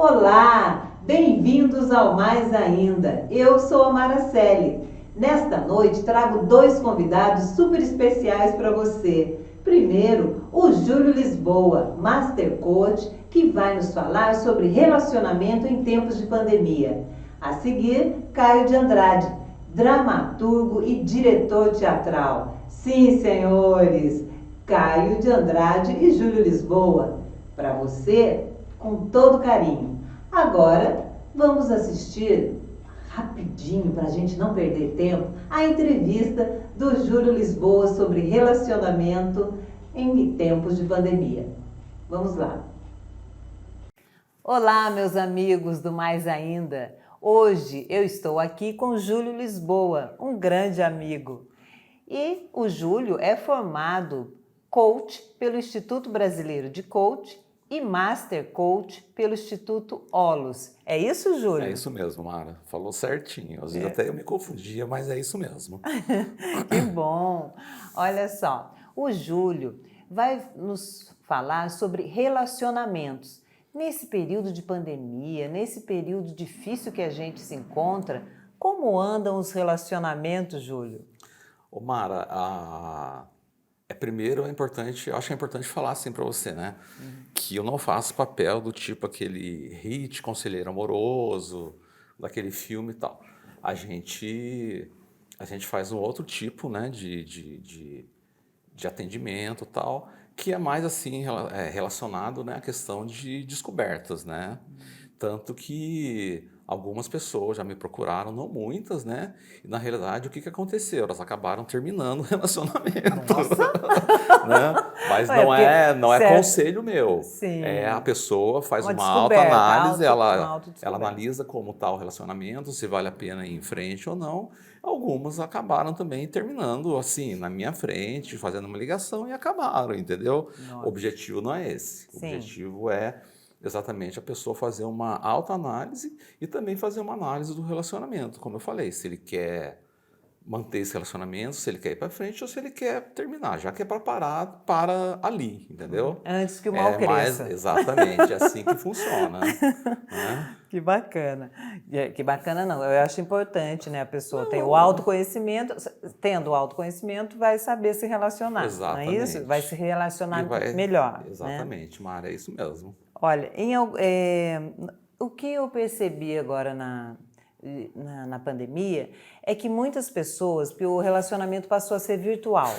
Olá, bem-vindos ao Mais Ainda. Eu sou a Maraceli. Nesta noite trago dois convidados super especiais para você. Primeiro, o Júlio Lisboa, Master Coach, que vai nos falar sobre relacionamento em tempos de pandemia. A seguir, Caio de Andrade, dramaturgo e diretor teatral. Sim, senhores, Caio de Andrade e Júlio Lisboa. Para você, com todo carinho. Agora, vamos assistir rapidinho, para a gente não perder tempo, a entrevista do Júlio Lisboa sobre relacionamento em tempos de pandemia. Vamos lá. Olá, meus amigos do Mais Ainda. Hoje eu estou aqui com o Júlio Lisboa, um grande amigo. E o Júlio é formado coach pelo Instituto Brasileiro de Coach e Master Coach pelo Instituto Holos. É isso, Júlio? É isso mesmo, Mara. Falou certinho. Às vezes até eu me confundia, mas é isso mesmo. Que bom! Olha só, o Júlio vai nos falar sobre relacionamentos. Nesse período de pandemia, nesse período difícil que a gente se encontra, como andam os relacionamentos, Júlio? Ô, Mara, primeiro é importante, eu acho que é importante falar assim para você, né? Que eu não faço papel do tipo aquele hit conselheiro amoroso, daquele filme e tal. A gente, a gente faz um outro tipo, né, de atendimento e tal, que é mais assim relacionado, né, à questão de descobertas, né? Tanto que algumas pessoas já me procuraram, não muitas, né? E na realidade o que aconteceu? Elas acabaram terminando o relacionamento. Nossa! Né? Mas É, porque, não é certo, conselho meu. É a sim, pessoa faz uma uma descoberta, autoanálise, uma ela autodescoberta. analisa como está o relacionamento, se vale a pena ir em frente ou não. Algumas acabaram também terminando assim, na minha frente, fazendo uma ligação e acabaram, entendeu? O Nossa, objetivo não é esse. O sim. objetivo é exatamente a pessoa fazer uma autoanálise e também fazer uma análise do relacionamento, como eu falei, se ele quer manter esse relacionamento, se ele quer ir para frente ou se ele quer terminar, já que é para parar, para ali, entendeu? Antes que o mal É mais cresça. exatamente é assim que funciona, né? Que bacana. Que bacana não, eu acho importante, né? A pessoa ter o Não, autoconhecimento, tendo o autoconhecimento, vai saber se relacionar, não é isso? Vai se exatamente. E relacionar vai, melhor, né? exatamente, Mara, é isso mesmo. Olha, o que eu percebi agora na pandemia é que muitas pessoas, porque o relacionamento passou a ser virtual,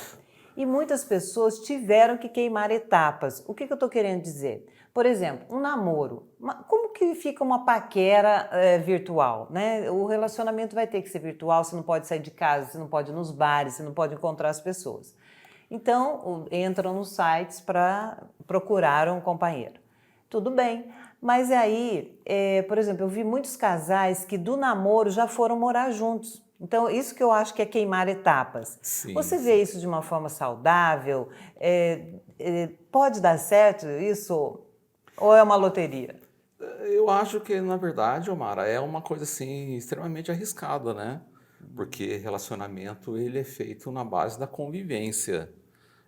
e muitas pessoas tiveram que queimar etapas. O que eu estou querendo dizer? Por exemplo, um namoro. Como que fica uma paquera virtual, né? O relacionamento vai ter que ser virtual, você não pode sair de casa, você não pode ir nos bares, você não pode encontrar as pessoas. Então, entram nos sites para procurar um companheiro. Tudo bem, mas aí, por exemplo, eu vi muitos casais que do namoro já foram morar juntos. Então, isso que eu acho que é queimar etapas. Sim, Você vê sim. isso de uma forma saudável? Pode dar certo isso? Ou é uma loteria? Eu acho que, na verdade, Omara, é uma coisa assim extremamente arriscada, né? Porque relacionamento ele é feito na base da convivência,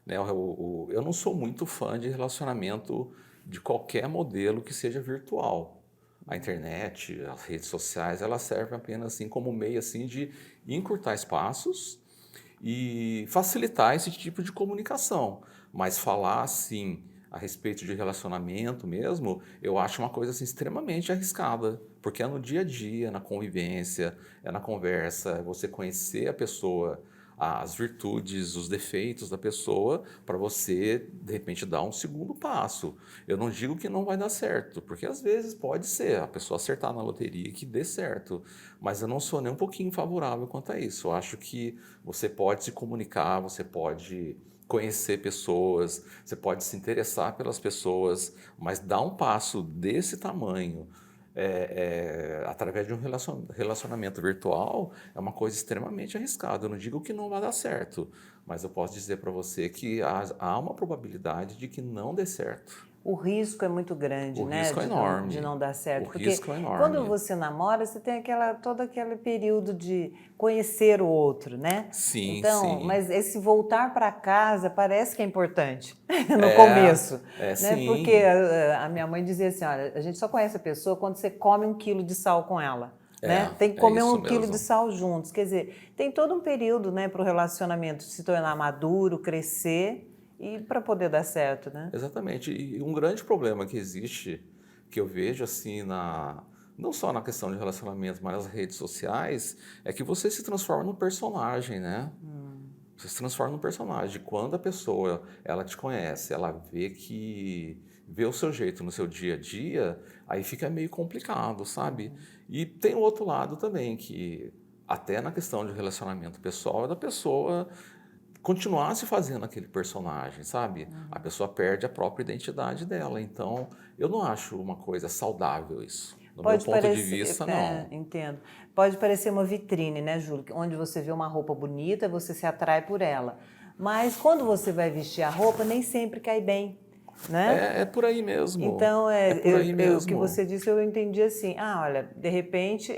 né? Eu não sou muito fã de relacionamento de qualquer modelo que seja virtual. A internet, as redes sociais, elas servem apenas assim como meio assim de encurtar espaços e facilitar esse tipo de comunicação. Mas falar assim a respeito de relacionamento mesmo, eu acho uma coisa assim extremamente arriscada, porque é no dia a dia, na convivência, é na conversa, é você conhecer a pessoa, as virtudes, os defeitos da pessoa, para você de repente dar um segundo passo. Eu não digo que não vai dar certo, porque às vezes pode ser a pessoa acertar na loteria que dê certo, mas eu não sou nem um pouquinho favorável quanto a isso. Eu acho que você pode se comunicar, você pode conhecer pessoas, você pode se interessar pelas pessoas, mas dar um passo desse tamanho através de um relacionamento virtual é uma coisa extremamente arriscada. Eu não digo que não vai dar certo, mas eu posso dizer para você que há uma probabilidade de que não dê certo. o risco é muito grande, O né? risco é enorme. De não dar certo. O Porque risco é enorme. quando você namora, você tem todo aquele período de conhecer o outro, né? Sim, Então, sim. mas esse voltar para casa parece que é importante no começo, né? Sim. Porque a minha mãe dizia assim, olha, a gente só conhece a pessoa quando você come 1 quilo de sal com ela. Né? Tem que comer isso 1 quilo mesmo. de sal juntos. Quer dizer, tem todo um período, né, para o relacionamento se tornar maduro, crescer e para poder dar certo, né? Exatamente. E um grande problema que existe, que eu vejo assim não só na questão de relacionamento, mas nas redes sociais, é que você se transforma num personagem, né? Você se transforma num personagem. Quando a pessoa, ela te conhece, ela vê o seu jeito no seu dia a dia, aí fica meio complicado, sabe? E tem o outro lado também, que até na questão de relacionamento pessoal, é da pessoa continuar se fazendo aquele personagem, sabe? A pessoa perde a própria identidade dela. Então, eu não acho uma coisa saudável isso. Do meu ponto de vista, não. Entendo. Pode parecer uma vitrine, né, Júlio? Onde você vê uma roupa bonita, você se atrai por ela. Mas quando você vai vestir a roupa, nem sempre cai bem, né? É por aí mesmo. Então, é por aí o mesmo. que você disse, eu entendi assim, olha, de repente,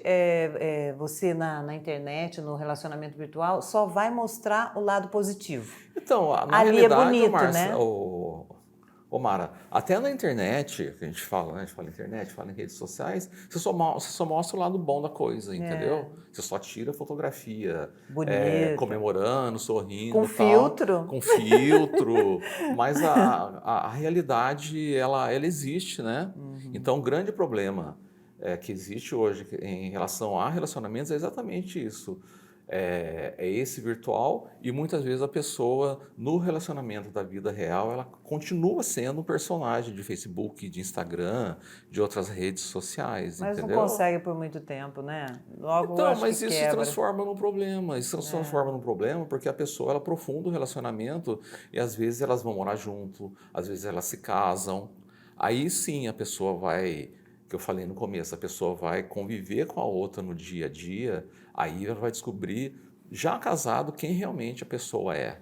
você na internet, no relacionamento virtual, só vai mostrar o lado positivo. Então, na Ali realidade, é bonito, né? Ô Mara, até na internet, que a gente fala, né? A gente fala internet, fala em redes sociais, você só mostra o lado bom da coisa, entendeu? Você só tira fotografia Bonita. comemorando, sorrindo, Com filtro. com filtro, mas a realidade, ela existe, né? Então, o grande problema que existe hoje em relação a relacionamentos é exatamente isso. É esse virtual e muitas vezes a pessoa no relacionamento da vida real ela continua sendo um personagem de Facebook, de Instagram, de outras redes sociais, Mas entendeu? não consegue por muito tempo, né? Logo eu Então, acho mas que isso se quebra. transforma num problema. Isso se transforma num problema porque a pessoa ela aprofunda o relacionamento e às vezes elas vão morar junto, às vezes elas se casam. Aí sim a pessoa vai, que eu falei no começo, a pessoa vai conviver com a outra no dia a dia, aí ela vai descobrir, já casado, quem realmente a pessoa é.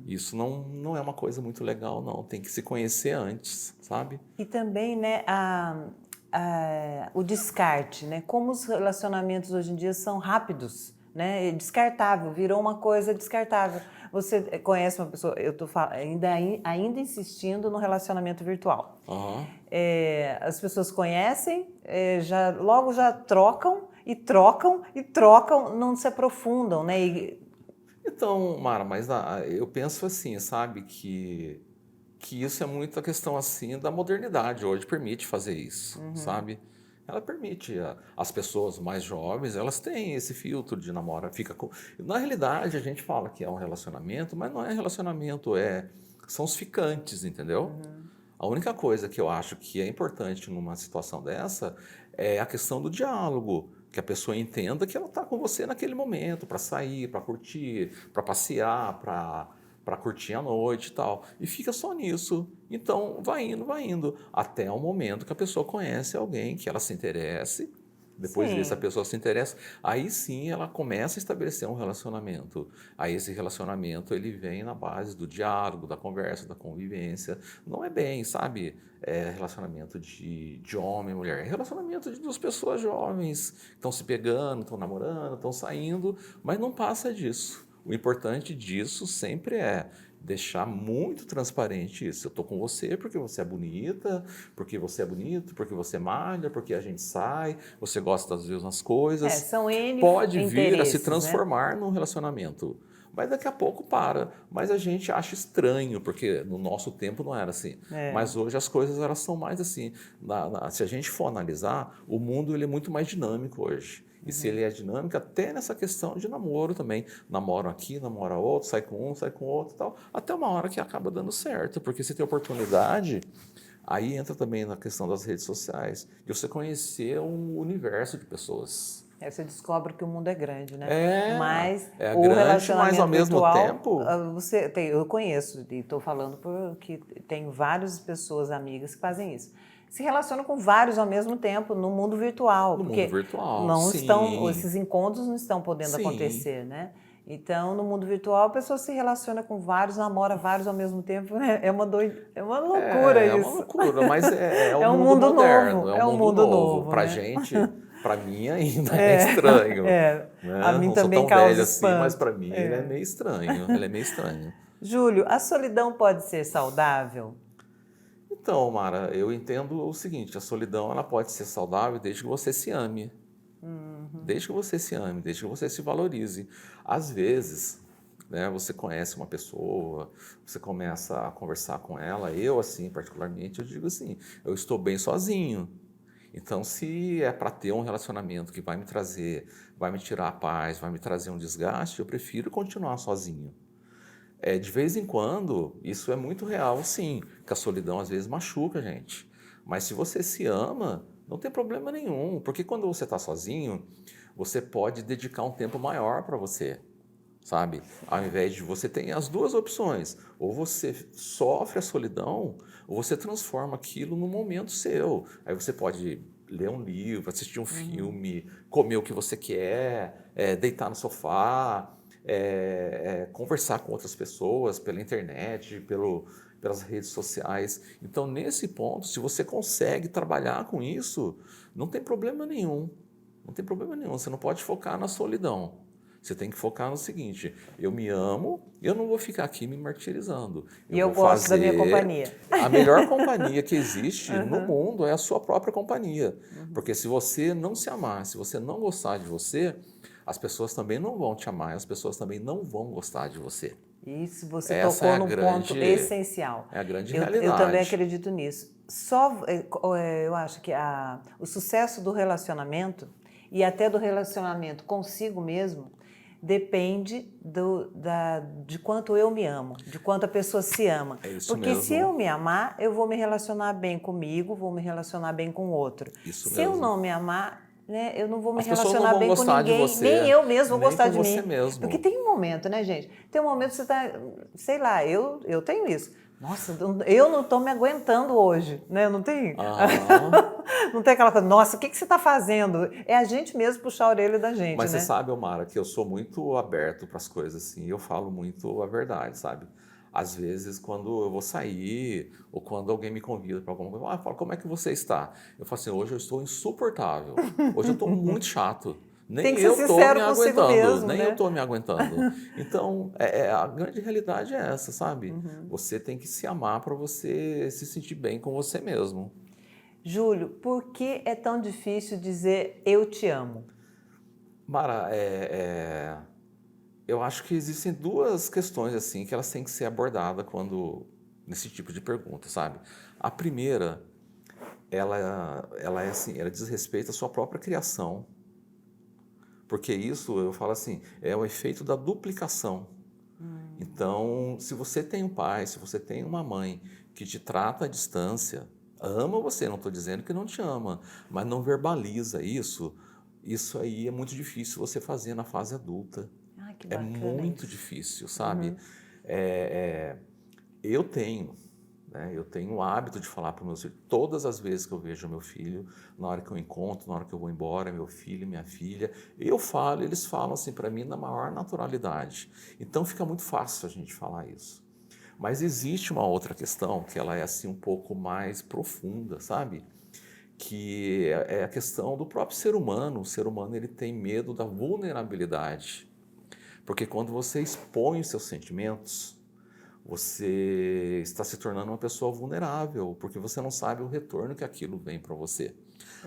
Isso não é uma coisa muito legal, não. Tem que se conhecer antes, sabe? E também, né, o descarte, né? Como os relacionamentos hoje em dia são rápidos, né? É descartável, virou uma coisa descartável. Você conhece uma pessoa, eu estou ainda insistindo no relacionamento virtual. As pessoas conhecem, logo já trocam e trocam e trocam, não se aprofundam, né? Então, Mara, mas eu penso assim, sabe, que isso é muito a questão assim da modernidade hoje permite fazer isso, sabe? Ela permite as pessoas mais jovens, elas têm esse filtro de namoro, na realidade a gente fala que é um relacionamento, mas não é relacionamento, são os ficantes, entendeu? A única coisa que eu acho que é importante numa situação dessa é a questão do diálogo, que a pessoa entenda que ela está com você naquele momento, para sair, para curtir, para passear, para curtir a noite e tal. E fica só nisso. Então, vai indo, até o momento que a pessoa conhece alguém que ela se interesse. Depois disso, a pessoa se interessa, aí sim ela começa a estabelecer um relacionamento. Aí esse relacionamento ele vem na base do diálogo, da conversa, da convivência. Não é bem, sabe, relacionamento de homem e mulher. É relacionamento de duas pessoas jovens que estão se pegando, estão namorando, estão saindo, mas não passa disso. O importante disso sempre é deixar muito transparente isso. Eu estou com você porque você é bonita, porque você é bonito, porque você malha, porque a gente sai, você gosta das mesmas coisas. São N Pode vir a se interesses, transformar né? num relacionamento. Mas daqui a pouco para. Mas a gente acha estranho, porque no nosso tempo não era assim. Mas hoje as coisas elas são mais assim. Se a gente for analisar, o mundo ele é muito mais dinâmico hoje. E se ele é dinâmico, até nessa questão de namoro também. Namoro aqui, namora outro, sai com um, sai com outro e tal. Até uma hora que acaba dando certo. Porque se tem oportunidade, aí entra também na questão das redes sociais. De você conhecer um universo de pessoas. Você descobre que o mundo é grande, né? Mas o grande, relacionamento mas ao mesmo virtual, tempo... eu conheço, e estou falando porque tem várias pessoas, amigas, que fazem isso. Se relacionam com vários ao mesmo tempo no mundo virtual. No porque mundo virtual, não sim. esses encontros não estão podendo sim. acontecer, né? Então, no mundo virtual, a pessoa se relaciona com vários, namora vários ao mesmo tempo, né? É uma loucura É isso. uma loucura, mas é É o um mundo mundo moderno, novo, é é um um mundo mundo novo. novo, Pra né? gente, pra mim ainda é É, estranho, a né? mim Não sou também tão velho causa assim, mas espanto. pra mim ele é meio estranho, ele é meio estranho. Júlio, a solidão pode ser saudável? Então, Mara, eu entendo o seguinte, a solidão ela pode ser saudável desde que você se ame. Desde que você se ame, desde que você se valorize. Às vezes, né, você conhece uma pessoa, você começa a conversar com ela, eu assim, particularmente, eu digo assim, eu estou bem sozinho. Então, se é para ter um relacionamento que vai me trazer, vai me tirar a paz, vai me trazer um desgaste, eu prefiro continuar sozinho. De vez em quando, isso é muito real, sim, que a solidão às vezes machuca a gente. Mas se você se ama, não tem problema nenhum, porque quando você está sozinho, você pode dedicar um tempo maior para você, sabe? Ao invés de você ter as duas opções, ou você sofre a solidão, ou você transforma aquilo num momento seu. Aí você pode ler um livro, assistir um filme, comer o que você quer, deitar no sofá, conversar com outras pessoas pela internet, pelas redes sociais. Então, nesse ponto, se você consegue trabalhar com isso, não tem problema nenhum. Não tem problema nenhum. Você não pode focar na solidão. Você tem que focar no seguinte: eu me amo, eu não vou ficar aqui me martirizando. E eu vou gosto da minha fazer companhia. a melhor companhia que existe no mundo é a sua própria companhia. Porque se você não se amar, se você não gostar de você, as pessoas também não vão te amar, as pessoas também não vão gostar de você. Isso, você Essa é tocou a num ponto grande, essencial. é a grande Eu também realidade. acredito nisso. Eu acho que o sucesso do relacionamento e até do relacionamento consigo mesmo depende de quanto eu me amo, de quanto a pessoa se ama. É isso Porque se mesmo. eu me amar, eu vou me relacionar bem comigo, vou me relacionar bem com o outro. Isso Se eu mesmo. não me amar, né, eu não vou me As pessoas não relacionar vão bem com gostar de ninguém, você, nem eu mesmo vou nem gostar com de você mim. mesmo. Porque tem um momento, né, gente? Tem um momento que você está, sei lá, eu tenho isso. Nossa, eu não estou me aguentando hoje, né? Não tem? Não tem aquela coisa, nossa, o que você está fazendo? É a gente mesmo puxar a orelha da gente, Mas né? você sabe, Omara, que eu sou muito aberto para as coisas assim, eu falo muito a verdade, sabe? Às vezes, quando eu vou sair, ou quando alguém me convida para alguma coisa, eu falo, como é que você está? Eu falo assim, hoje eu estou insuportável, hoje eu estou muito chato. Tem Nem que ser eu estou me sincero consigo aguentando, mesmo, nem eu né? estou me aguentando. Então, a grande realidade é essa, sabe? Você tem que se amar para você se sentir bem com você mesmo. Júlio, por que é tão difícil dizer eu te amo? Mara, eu acho que existem duas questões assim que elas têm que ser abordadas quando nesse tipo de pergunta, sabe? A primeira, ela é assim, ela diz respeito à sua própria criação, porque isso eu falo assim é o efeito da duplicação. Então, se você tem um pai, se você tem uma mãe que te trata à distância, ama você, não estou dizendo que não te ama, mas não verbaliza isso, isso aí é muito difícil você fazer na fase adulta. Ah, que É bacana muito isso. difícil, sabe? Eu tenho, né, eu tenho o hábito de falar para meus filhos, todas as vezes que eu vejo meu filho, na hora que eu encontro, na hora que eu vou embora, meu filho, minha filha, eu falo, eles falam assim para mim na maior naturalidade. Então fica muito fácil a gente falar isso. Mas existe uma outra questão que ela é assim um pouco mais profunda, sabe? Que é a questão do próprio ser humano. O ser humano ele tem medo da vulnerabilidade. Porque quando você expõe os seus sentimentos, você está se tornando uma pessoa vulnerável, porque você não sabe o retorno que aquilo vem para você.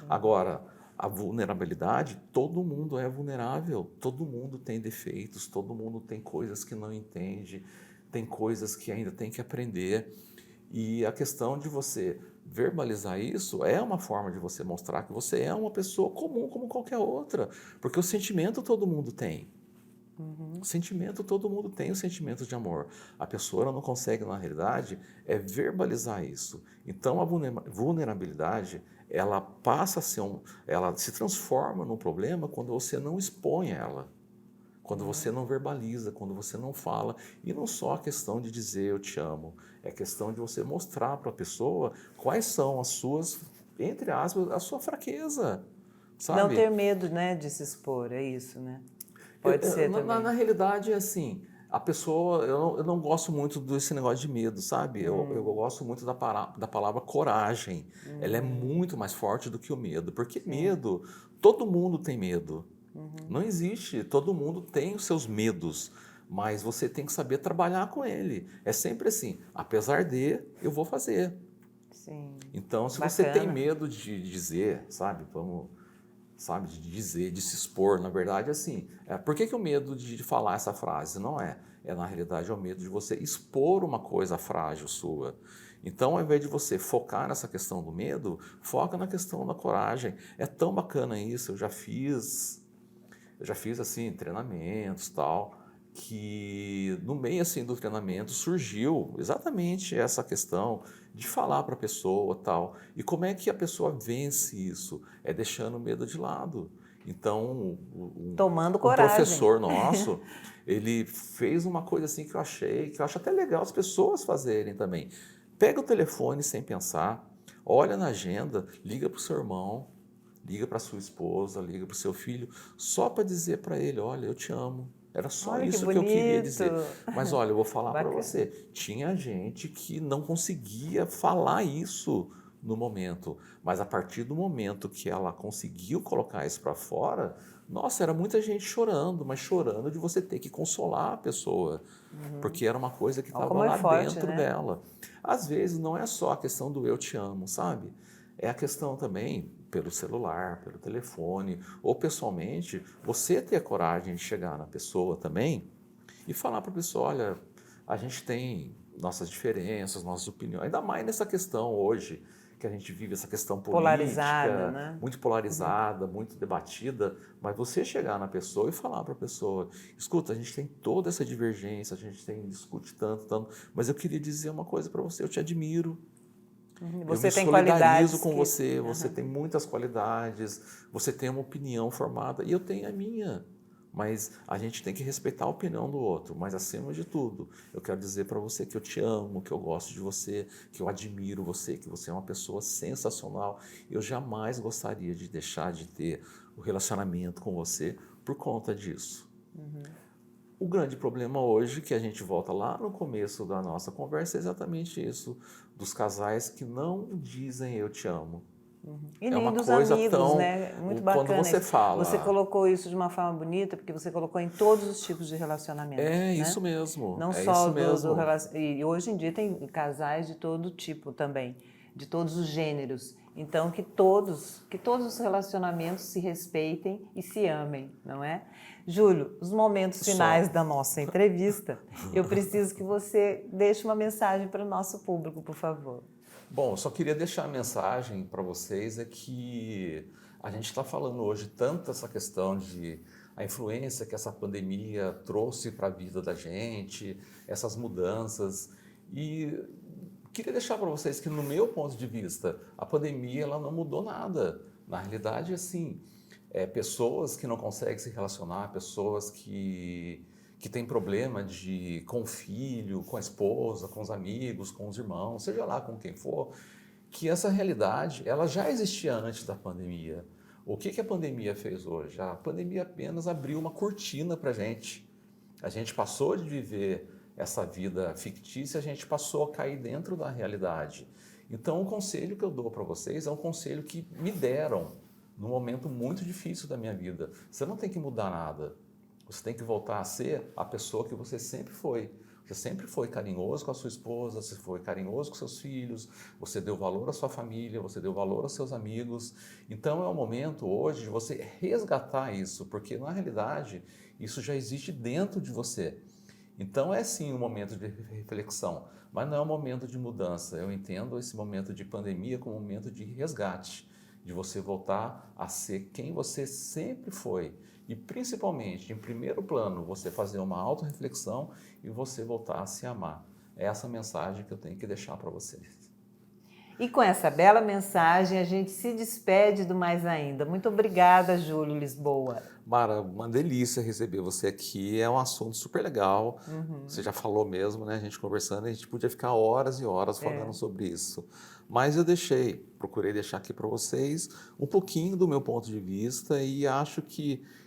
Agora, a vulnerabilidade, todo mundo é vulnerável, todo mundo tem defeitos, todo mundo tem coisas que não entende, tem coisas que ainda tem que aprender. E a questão de você verbalizar isso é uma forma de você mostrar que você é uma pessoa comum como qualquer outra, porque o sentimento todo mundo tem. O sentimento, todo mundo tem o sentimento de amor. A pessoa ela não consegue, na realidade, verbalizar isso. Então, a vulnerabilidade, ela passa a ser ela se transforma num problema quando você não expõe ela. Quando você não verbaliza, quando você não fala. E não só a questão de dizer eu te amo, é questão de você mostrar para a pessoa quais são as suas, entre aspas, a sua fraqueza, Não sabe? ter medo, né, de se expor, é isso, né? Pode ser Na, também. na realidade, é assim, a pessoa, eu não gosto muito desse negócio de medo, sabe? Eu gosto muito da palavra coragem. Ela é muito mais forte do que o medo, porque Sim. medo, todo mundo tem medo. Não existe, todo mundo tem os seus medos, mas você tem que saber trabalhar com ele. É sempre assim, apesar de, eu vou fazer. Sim. Então, se você tem Bacana. medo de dizer, sabe, sabe, de dizer, de se expor, na verdade, assim, por que o medo de falar essa frase? Não é. Na realidade, é o medo de você expor uma coisa frágil sua. Então, ao invés de você focar nessa questão do medo, foca na questão da coragem. É tão bacana isso, eu já fiz assim treinamentos tal, que no meio assim do treinamento surgiu exatamente essa questão de falar para a pessoa tal. E como é que a pessoa vence isso? É deixando o medo de lado. Então, Tomando um coragem. professor nosso, ele fez uma coisa assim que eu acho até legal as pessoas fazerem também. Pega o telefone sem pensar, olha na agenda, liga para o seu irmão, liga para sua esposa, liga para o seu filho, só para dizer para ele, olha, eu te amo. Era só Olha que isso que eu queria bonito. dizer. Mas olha, eu vou falar para Bacana. você, tinha gente que não conseguia falar isso no momento, mas a partir do momento que ela conseguiu colocar isso para fora, nossa, era muita gente chorando, mas chorando de você ter que consolar a pessoa, porque era uma coisa que Olha estava como é lá forte, dentro né? dela. Às vezes não é só a questão do eu te amo, sabe? É a questão também pelo celular, pelo telefone, ou pessoalmente, você ter a coragem de chegar na pessoa também e falar para a pessoa, olha, a gente tem nossas diferenças, nossas opiniões, ainda mais nessa questão hoje, que a gente vive essa questão Polarizada, política, né? muito polarizada, muito debatida, mas você chegar na pessoa e falar para a pessoa, escuta, a gente tem toda essa divergência, a gente discute tanto, tanto, mas eu queria dizer uma coisa para você, eu te admiro, eu me Você tem solidarizo qualidades com que. você, você Aham. tem muitas qualidades, você tem uma opinião formada e eu tenho a minha. Mas a gente tem que respeitar a opinião do outro. Mas acima de tudo, eu quero dizer para você que eu te amo, que eu gosto de você, que eu admiro você, que você é uma pessoa sensacional. Eu jamais gostaria de deixar de ter o relacionamento com você por conta disso. O grande problema hoje, que a gente volta lá no começo da nossa conversa, é exatamente isso, dos casais que não dizem eu te amo. E É nem uma dos coisa amigos, tão. né? Muito Quando bacana você isso. Você fala, colocou isso de uma forma bonita, porque você colocou em todos os tipos de relacionamento, é né? isso mesmo, Não é só isso mesmo. E hoje em dia tem casais de todo tipo também, de todos os gêneros. Então que todos os relacionamentos se respeitem e se amem, não é? Júlio, os momentos finais Só. da nossa entrevista, eu preciso que você deixe uma mensagem para o nosso público, por favor. Bom, eu só queria deixar a mensagem para vocês é que a gente está falando hoje tanto essa questão de a influência que essa pandemia trouxe para a vida da gente, essas mudanças. E queria deixar para vocês que, no meu ponto de vista, a pandemia ela não mudou nada. Na realidade, assim, pessoas que não conseguem se relacionar, pessoas que têm problema com o filho, com a esposa, com os amigos, com os irmãos, seja lá com quem for, que essa realidade ela já existia antes da pandemia. O que a pandemia fez hoje? A pandemia apenas abriu uma cortina para a gente. A gente passou de viver essa vida fictícia, a gente passou a cair dentro da realidade. Então, o conselho que eu dou para vocês é um conselho que me deram num momento muito difícil da minha vida. Você não tem que mudar nada. Você tem que voltar a ser a pessoa que você sempre foi. Você sempre foi carinhoso com a sua esposa, você foi carinhoso com seus filhos, você deu valor à sua família, você deu valor aos seus amigos. Então é o momento hoje de você resgatar isso, porque na realidade isso já existe dentro de você. Então é sim um momento de reflexão, mas não é um momento de mudança. Eu entendo esse momento de pandemia como um momento de resgate, de você voltar a ser quem você sempre foi. E principalmente, em primeiro plano, você fazer uma autorreflexão e você voltar a se amar. É essa mensagem que eu tenho que deixar para vocês. E com essa bela mensagem, a gente se despede do Mais Ainda. Muito obrigada, Júlio Lisboa. Mara, uma delícia receber você aqui. É um assunto super legal. Você já falou mesmo, né? A gente conversando, a gente podia ficar horas e horas falando sobre isso. Mas eu procurei deixar aqui para vocês um pouquinho do meu ponto de vista e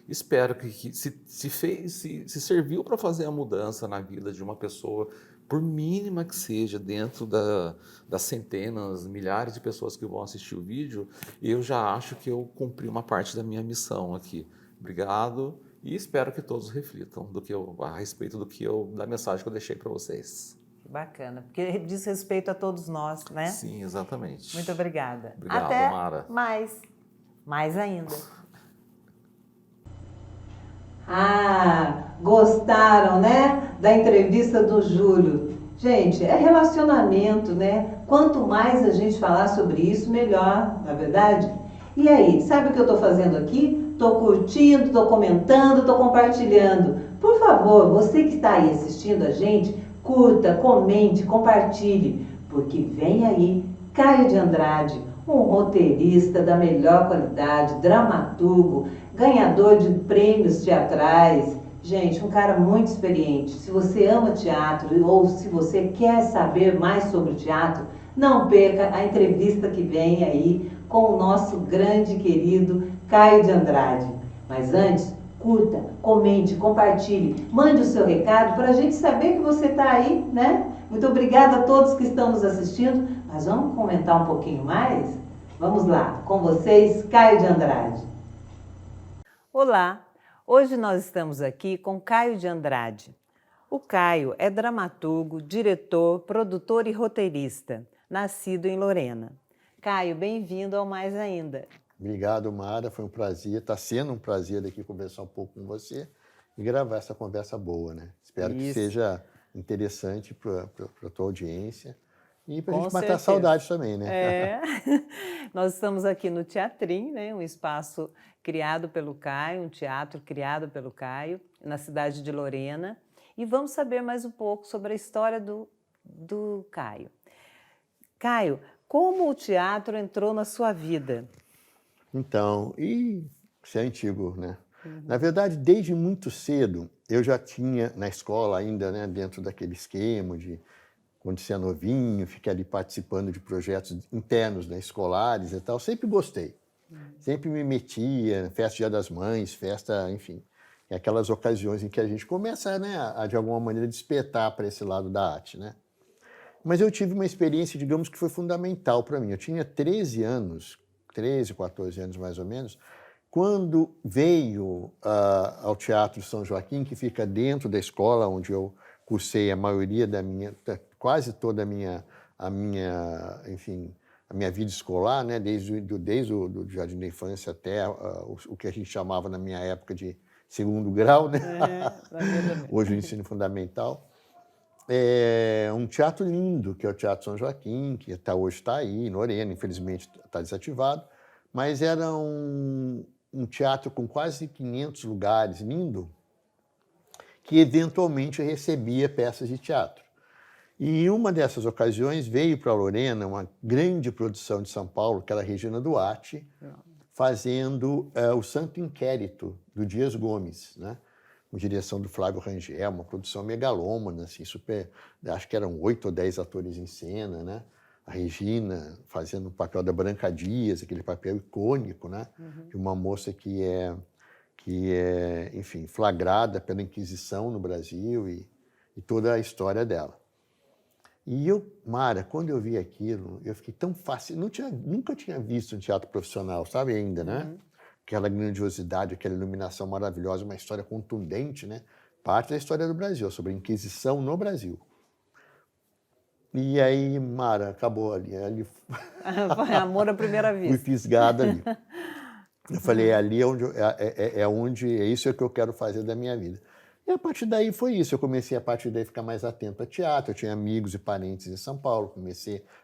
espero que se serviu para fazer a mudança na vida de uma pessoa, por mínima que seja, dentro das centenas, milhares de pessoas que vão assistir o vídeo, eu já acho que eu cumpri uma parte da minha missão aqui. Obrigado e espero que todos reflitam a respeito da mensagem que eu deixei para vocês. Bacana, porque diz respeito a todos nós, né? Sim, exatamente. Muito obrigada. Obrigado, Até Mara. mais ainda. Ah, gostaram, né? Da entrevista do Júlio. Gente, é relacionamento, né? Quanto mais a gente falar sobre isso, melhor, não é verdade? E aí, sabe o que eu estou fazendo aqui? Estou curtindo, estou comentando, estou compartilhando. Por favor, você que está aí assistindo a gente, curta, comente, compartilhe, porque vem aí Caio de Andrade, um roteirista da melhor qualidade, dramaturgo, ganhador de prêmios teatrais. Gente, um cara muito experiente. Se você ama teatro ou se você quer saber mais sobre o teatro, não perca a entrevista que vem aí com o nosso grande querido Caio de Andrade. Mas antes, curta, comente, compartilhe, mande o seu recado para a gente saber que você está aí, né? Muito obrigada a todos que estão nos assistindo. Mas vamos comentar um pouquinho mais? Vamos lá, com vocês, Caio de Andrade. Olá, hoje nós estamos aqui com Caio de Andrade. O Caio é dramaturgo, diretor, produtor e roteirista, nascido em Lorena. Caio, bem-vindo ao Mais Ainda. Obrigado, Mara, foi um prazer, está sendo um prazer aqui conversar um pouco com você e gravar essa conversa boa, né? Espero que seja interessante para a tua audiência e para a gente matar a saudade também, né? É, nós estamos aqui no Teatrim, né? Um espaço criado pelo Caio, um teatro criado pelo Caio, na cidade de Lorena. E vamos saber mais um pouco sobre a história do Caio. Caio, como o teatro entrou na sua vida? Então, isso é antigo, né? Na verdade, desde muito cedo, eu já tinha na escola ainda, né, dentro daquele esquema de quando você é novinho, fica ali participando de projetos internos, né, escolares e tal, sempre gostei. Sempre me metia, festa Dia das Mães, festa, enfim, aquelas ocasiões em que a gente começa, né, a de alguma maneira despertar para esse lado da arte, né? Mas eu tive uma experiência, digamos, que foi fundamental para mim. Eu tinha 13 anos, 13, 14 anos mais ou menos, quando veio ao Teatro São Joaquim, que fica dentro da escola onde eu cursei a maioria quase toda a minha vida escolar, né? Desde o jardim da infância até o que a gente chamava na minha época de segundo grau, né? Hoje o ensino fundamental. É um teatro lindo, que é o Teatro São Joaquim, que até hoje está aí, em Lorena, infelizmente está desativado, mas era um teatro com quase 500 lugares, lindo, que eventualmente recebia peças de teatro. E em uma dessas ocasiões veio para Lorena uma grande produção de São Paulo, que era a Regina Duarte, fazendo o Santo Inquérito, do Dias Gomes, né? Com direção do Flávio Rangel, uma produção megalômana, assim, super, acho que eram 8 ou 10 atores em cena, né? A Regina fazendo o papel da Branca Dias, aquele papel icônico, né? De uma moça que é, enfim, flagrada pela Inquisição no Brasil e toda a história dela. E eu, Mara, quando eu vi aquilo, eu fiquei tão fascinado, nunca tinha visto um teatro profissional, sabe, ainda, né? Aquela grandiosidade, aquela iluminação maravilhosa, uma história contundente, né? Parte da história do Brasil, sobre a Inquisição no Brasil. E aí, Mara, acabou ali. Foi amor à primeira vista. Fui fisgada ali. Eu falei, ali é isso que eu quero fazer da minha vida. E a partir daí foi isso. Eu comecei a partir daí a ficar mais atento a teatro. Eu tinha amigos e parentes em São Paulo.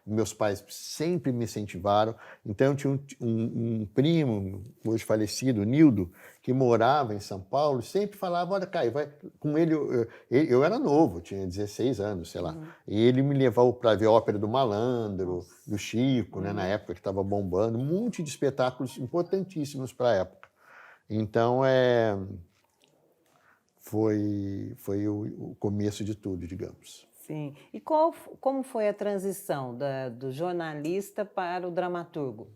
Meus pais sempre me incentivaram. Então eu tinha um primo, hoje falecido, Nildo, que morava em São Paulo, sempre falava, olha, Caio, vai com ele. Eu era novo, tinha 16 anos, sei lá. E ele me levou para ver a Ópera do Malandro, do Chico, né, na época que estava bombando, um monte de espetáculos importantíssimos para a época. Então, foi o começo de tudo, digamos. Sim. E como foi a transição do jornalista para o dramaturgo?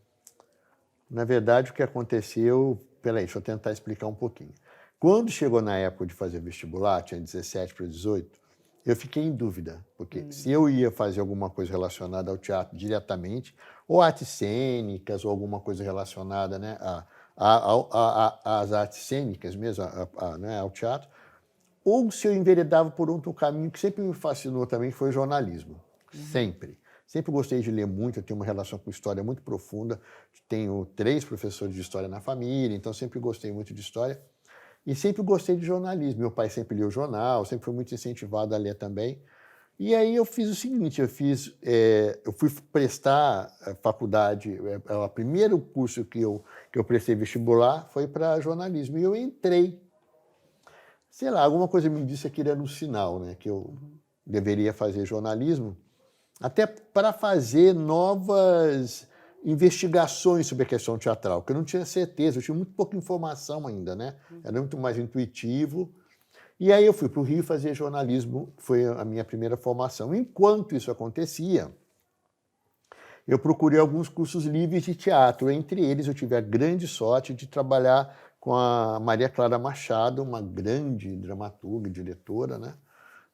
Na verdade, o que aconteceu... Peraí, deixa eu tentar explicar um pouquinho. Quando chegou na época de fazer vestibular, tinha 17 para 18, eu fiquei em dúvida, porque se eu ia fazer alguma coisa relacionada ao teatro diretamente, ou artes cênicas, ou alguma coisa relacionada, né, às artes cênicas mesmo, né, ao teatro, ou se eu enveredava por outro caminho que sempre me fascinou também, que foi o jornalismo. Sempre. Sempre gostei de ler muito, eu tenho uma relação com história muito profunda, tenho 3 professores de história na família, então sempre gostei muito de história. E sempre gostei de jornalismo. Meu pai sempre lia o jornal, sempre foi muito incentivado a ler também. E aí eu fiz o seguinte, eu fui prestar faculdade, o primeiro curso que eu prestei vestibular foi para jornalismo. E eu entrei. Sei lá, alguma coisa me disse que era um sinal, né, que eu deveria fazer jornalismo, até para fazer novas investigações sobre a questão teatral, porque eu não tinha certeza, eu tinha muito pouca informação ainda, né? Era muito mais intuitivo. E aí eu fui para o Rio fazer jornalismo, foi a minha primeira formação. Enquanto isso acontecia, eu procurei alguns cursos livres de teatro. Entre eles, eu tive a grande sorte de trabalhar com a Maria Clara Machado, uma grande dramaturga e diretora, né?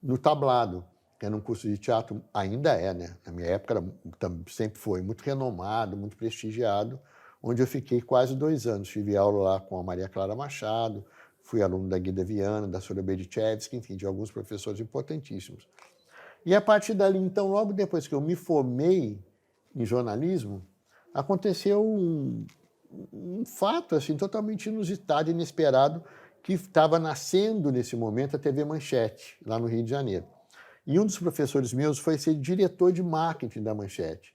No Tablado, que era um curso de teatro, ainda é, né? Na minha época sempre foi muito renomado, muito prestigiado, onde eu fiquei quase 2 anos. Tive aula lá com a Maria Clara Machado, fui aluno da Guida Viana, da Sora Berdichevsky, enfim, de alguns professores importantíssimos. E a partir dali, então, logo depois que eu me formei em jornalismo, aconteceu um fato assim, totalmente inusitado, inesperado, que estava nascendo nesse momento a TV Manchete, lá no Rio de Janeiro. E um dos professores meus foi ser diretor de marketing da Manchete.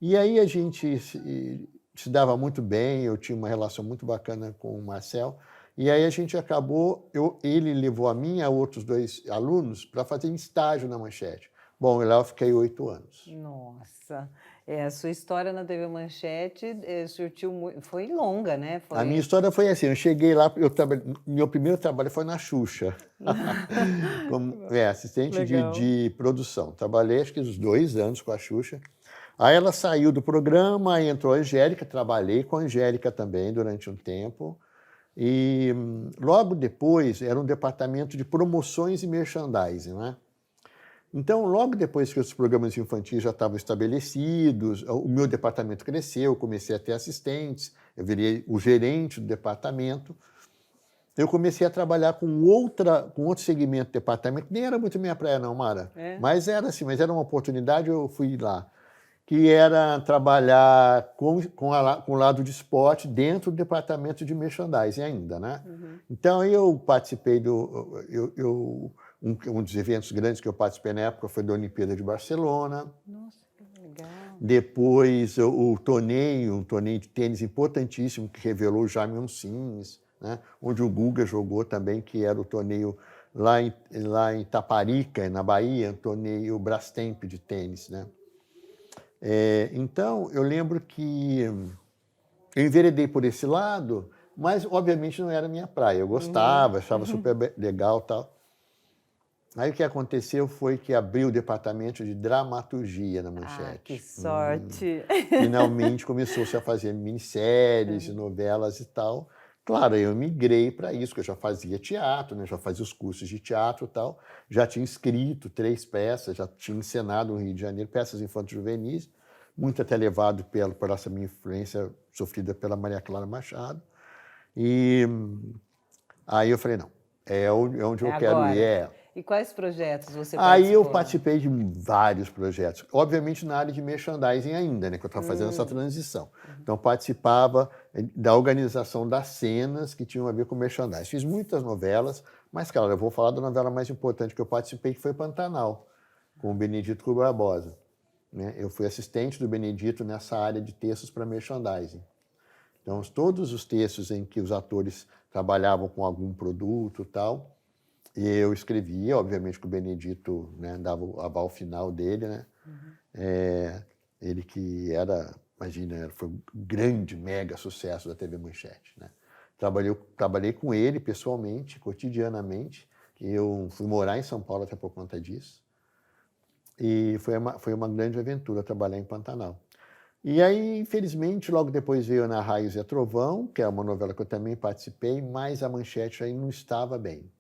E aí a gente se dava muito bem, eu tinha uma relação muito bacana com o Marcel, e aí a gente acabou, ele levou a mim e a outros 2 alunos para fazer estágio na Manchete. Bom, e lá eu fiquei 8 anos. Nossa, a sua história na TV Manchete surtiu muito, foi longa, né? A minha história foi assim, eu cheguei lá, meu primeiro trabalho foi na Xuxa, como assistente de produção. Trabalhei acho que uns 2 anos com a Xuxa. Aí ela saiu do programa, aí entrou a Angélica, trabalhei com a Angélica também durante um tempo. E logo depois era um departamento de promoções e merchandising, né? Então, logo depois que os programas infantis já estavam estabelecidos, o meu departamento cresceu, eu comecei a ter assistentes, eu virei o gerente do departamento. Eu comecei a trabalhar com outro segmento do departamento, nem era muito minha praia não, Mara, mas era assim, mas era uma oportunidade, eu fui lá, que era trabalhar com o lado de esporte dentro do departamento de merchandising ainda, né? Então, eu participei um dos eventos grandes que eu participei na época foi da Olimpíada de Barcelona. Nossa, que legal. Depois, um torneio de tênis importantíssimo que revelou o Jaime Oncins, né? Onde o Guga jogou também, que era o torneio lá em Taparica, na Bahia, um torneio Brastemp de tênis, né? Então, eu lembro que eu enveredei por esse lado, mas, obviamente, não era minha praia. Eu gostava, achava super legal e tal. Aí o que aconteceu foi que abriu o departamento de dramaturgia na Manchete. Ah, que sorte! Finalmente começou-se a fazer minisséries, novelas e tal. Claro, eu migrei para isso, porque eu já fazia teatro, né? Já fazia os cursos de teatro e tal. Já tinha escrito 3 peças, já tinha encenado no Rio de Janeiro, peças infanto-juvenis, muito até levado por essa minha influência sofrida pela Maria Clara Machado. E aí eu falei, não, é onde eu quero ir. E quais projetos você participou? Aí eu participei de vários projetos, obviamente na área de merchandising ainda, né, que eu estava fazendo essa transição. Então participava da organização das cenas que tinham a ver com merchandising. Fiz muitas novelas, mas, claro, eu vou falar da novela mais importante que eu participei, que foi Pantanal, com o Benedito Rui Barbosa, né? Eu fui assistente do Benedito nessa área de textos para merchandising. Então, todos os textos em que os atores trabalhavam com algum produto e tal, e eu escrevia, obviamente, que o Benedito, né, dava o aval final dele, né? Ele que era, imagina, foi um grande, mega sucesso da TV Manchete, né? Trabalhei com ele pessoalmente, cotidianamente. Eu fui morar em São Paulo até por conta disso. E foi uma grande aventura trabalhar em Pantanal. E aí, infelizmente, logo depois veio Ana Raios e a Trovão, que é uma novela que eu também participei, mas a Manchete aí não estava bem.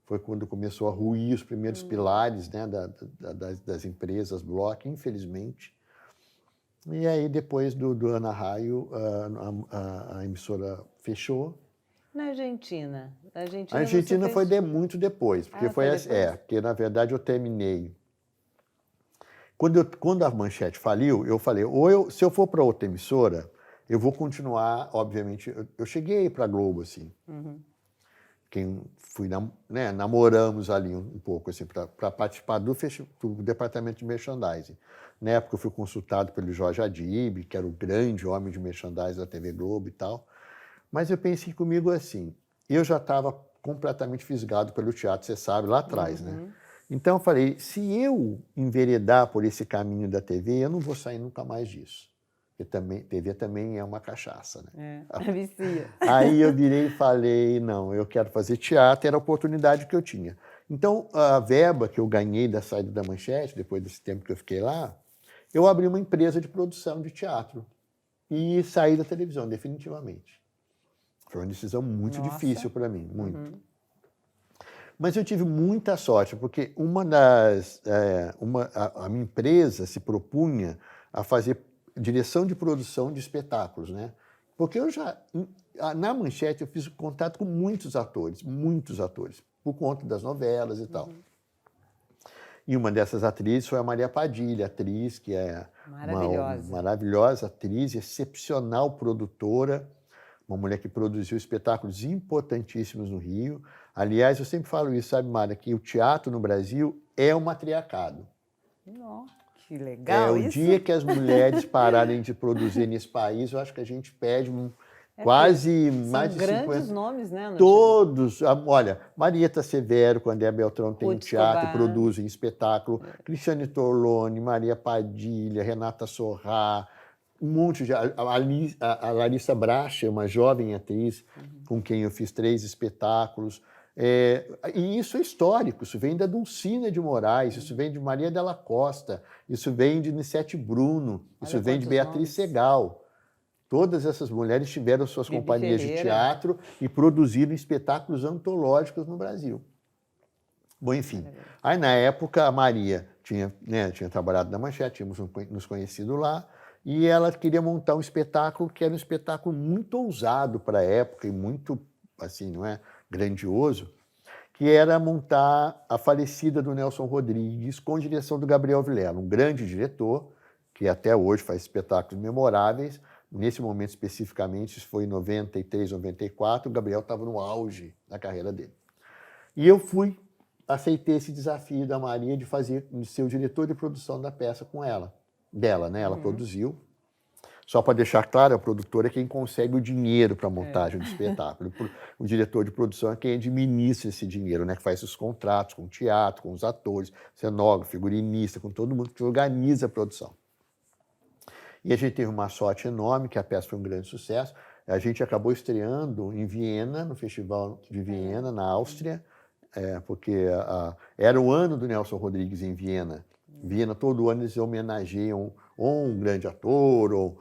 Foi quando começou a ruir os primeiros pilares, né, das empresas Bloch, infelizmente. E aí, depois do Ana Raio, a emissora fechou. Na Argentina? A Argentina foi muito depois, porque foi depois? porque na verdade eu terminei. Quando a Manchete faliu, eu falei, se eu for para outra emissora, eu vou continuar, obviamente, eu cheguei para a Globo, assim. Namoramos ali um pouco, assim, para participar do departamento de merchandising. Na época eu fui consultado pelo Jorge Adib, que era o grande homem de merchandising da TV Globo e tal. Mas eu pensei comigo assim, eu já estava completamente fisgado pelo teatro, você sabe, lá atrás, né? Então eu falei, se eu enveredar por esse caminho da TV, eu não vou sair nunca mais disso. Porque TV também é uma cachaça, né? Vicia. Aí eu virei e falei, não, eu quero fazer teatro, era a oportunidade que eu tinha. Então, a verba que eu ganhei da saída da Manchete, depois desse tempo que eu fiquei lá, eu abri uma empresa de produção de teatro e saí da televisão, definitivamente. Foi uma decisão muito difícil para mim, muito. Mas eu tive muita sorte, porque a minha empresa se propunha a fazer direção de produção de espetáculos, né? Porque na Manchete eu fiz contato com muitos atores, por conta das novelas e tal. E uma dessas atrizes foi a Maria Padilha, atriz que é uma maravilhosa atriz, excepcional produtora, uma mulher que produziu espetáculos importantíssimos no Rio. Aliás, eu sempre falo isso, sabe, Mara, que o teatro no Brasil é um matriarcado. Que legal isso. O dia que as mulheres pararem de produzir nesse país, eu acho que a gente perde quase mais de 50... São grandes nomes, né? Todos. Olha, Marieta Severo, com André Beltrão, tem um teatro, produzem espetáculo. Cristiane Torlone, Maria Padilha, Renata Sorrá, um monte de... A Larissa Bracha, uma jovem atriz com quem eu fiz 3 espetáculos. E isso é histórico, isso vem da Dulcina de Moraes, isso vem de Maria Della Costa, isso vem de Nissete Bruno, isso vem de Beatriz Segal. Todas essas mulheres tiveram suas companhias de teatro e produziram espetáculos antológicos no Brasil. Bom, enfim. Aí, na época, a Maria tinha trabalhado na Manchete, tínhamos nos conhecido lá, e ela queria montar um espetáculo que era um espetáculo muito ousado para a época e muito, assim, não é, grandioso, que era montar A Falecida do Nelson Rodrigues com direção do Gabriel Vilela, um grande diretor que até hoje faz espetáculos memoráveis. Nesse momento especificamente, isso foi em 93, 94, o Gabriel estava no auge da carreira dele. E eu aceitei esse desafio da Maria de ser o diretor de produção da peça com dela, né? Ela produziu. Só para deixar claro, a produtora é quem consegue o dinheiro para a montagem do espetáculo. O diretor de produção é quem administra esse dinheiro, né? Que faz os contratos com o teatro, com os atores, cenógrafo, figurinista, com todo mundo que organiza a produção. E a gente teve uma sorte enorme, que a peça foi um grande sucesso. A gente acabou estreando em Viena, no Festival de Viena, na Áustria, porque era o ano do Nelson Rodrigues em Viena. Viena, todo ano, eles homenageiam ou um grande ator, ou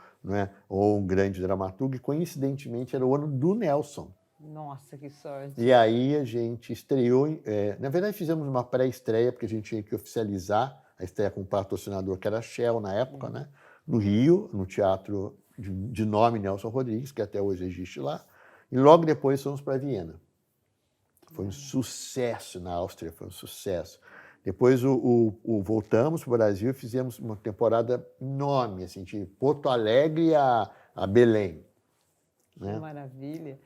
um grande dramaturgo, e coincidentemente era o ano do Nelson. Nossa, que sorte. E aí a gente estreou, na verdade fizemos uma pré-estreia, porque a gente tinha que oficializar a estreia com o patrocinador, que era a Shell na época, né? No Rio, no teatro de nome Nelson Rodrigues, que até hoje existe lá, e logo depois fomos para Viena. Foi um sucesso na Áustria, foi um sucesso. Depois voltamos para o Brasil e fizemos uma temporada enorme, assim, de Porto Alegre a Belém. Né? Que maravilha.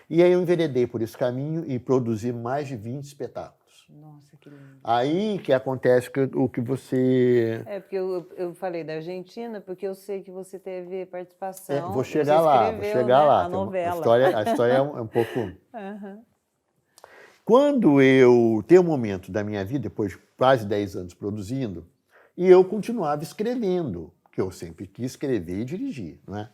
E aí eu enveredei por esse caminho e produzi mais de 20 espetáculos. Nossa, que lindo. Aí que acontece o que você... Porque eu falei da Argentina, porque eu sei que você teve participação. Vou chegar lá. A novela. A história é um pouco... Quando eu tenho um momento da minha vida, depois de quase 10 anos produzindo, e eu continuava escrevendo, que eu sempre quis escrever e dirigir, não é?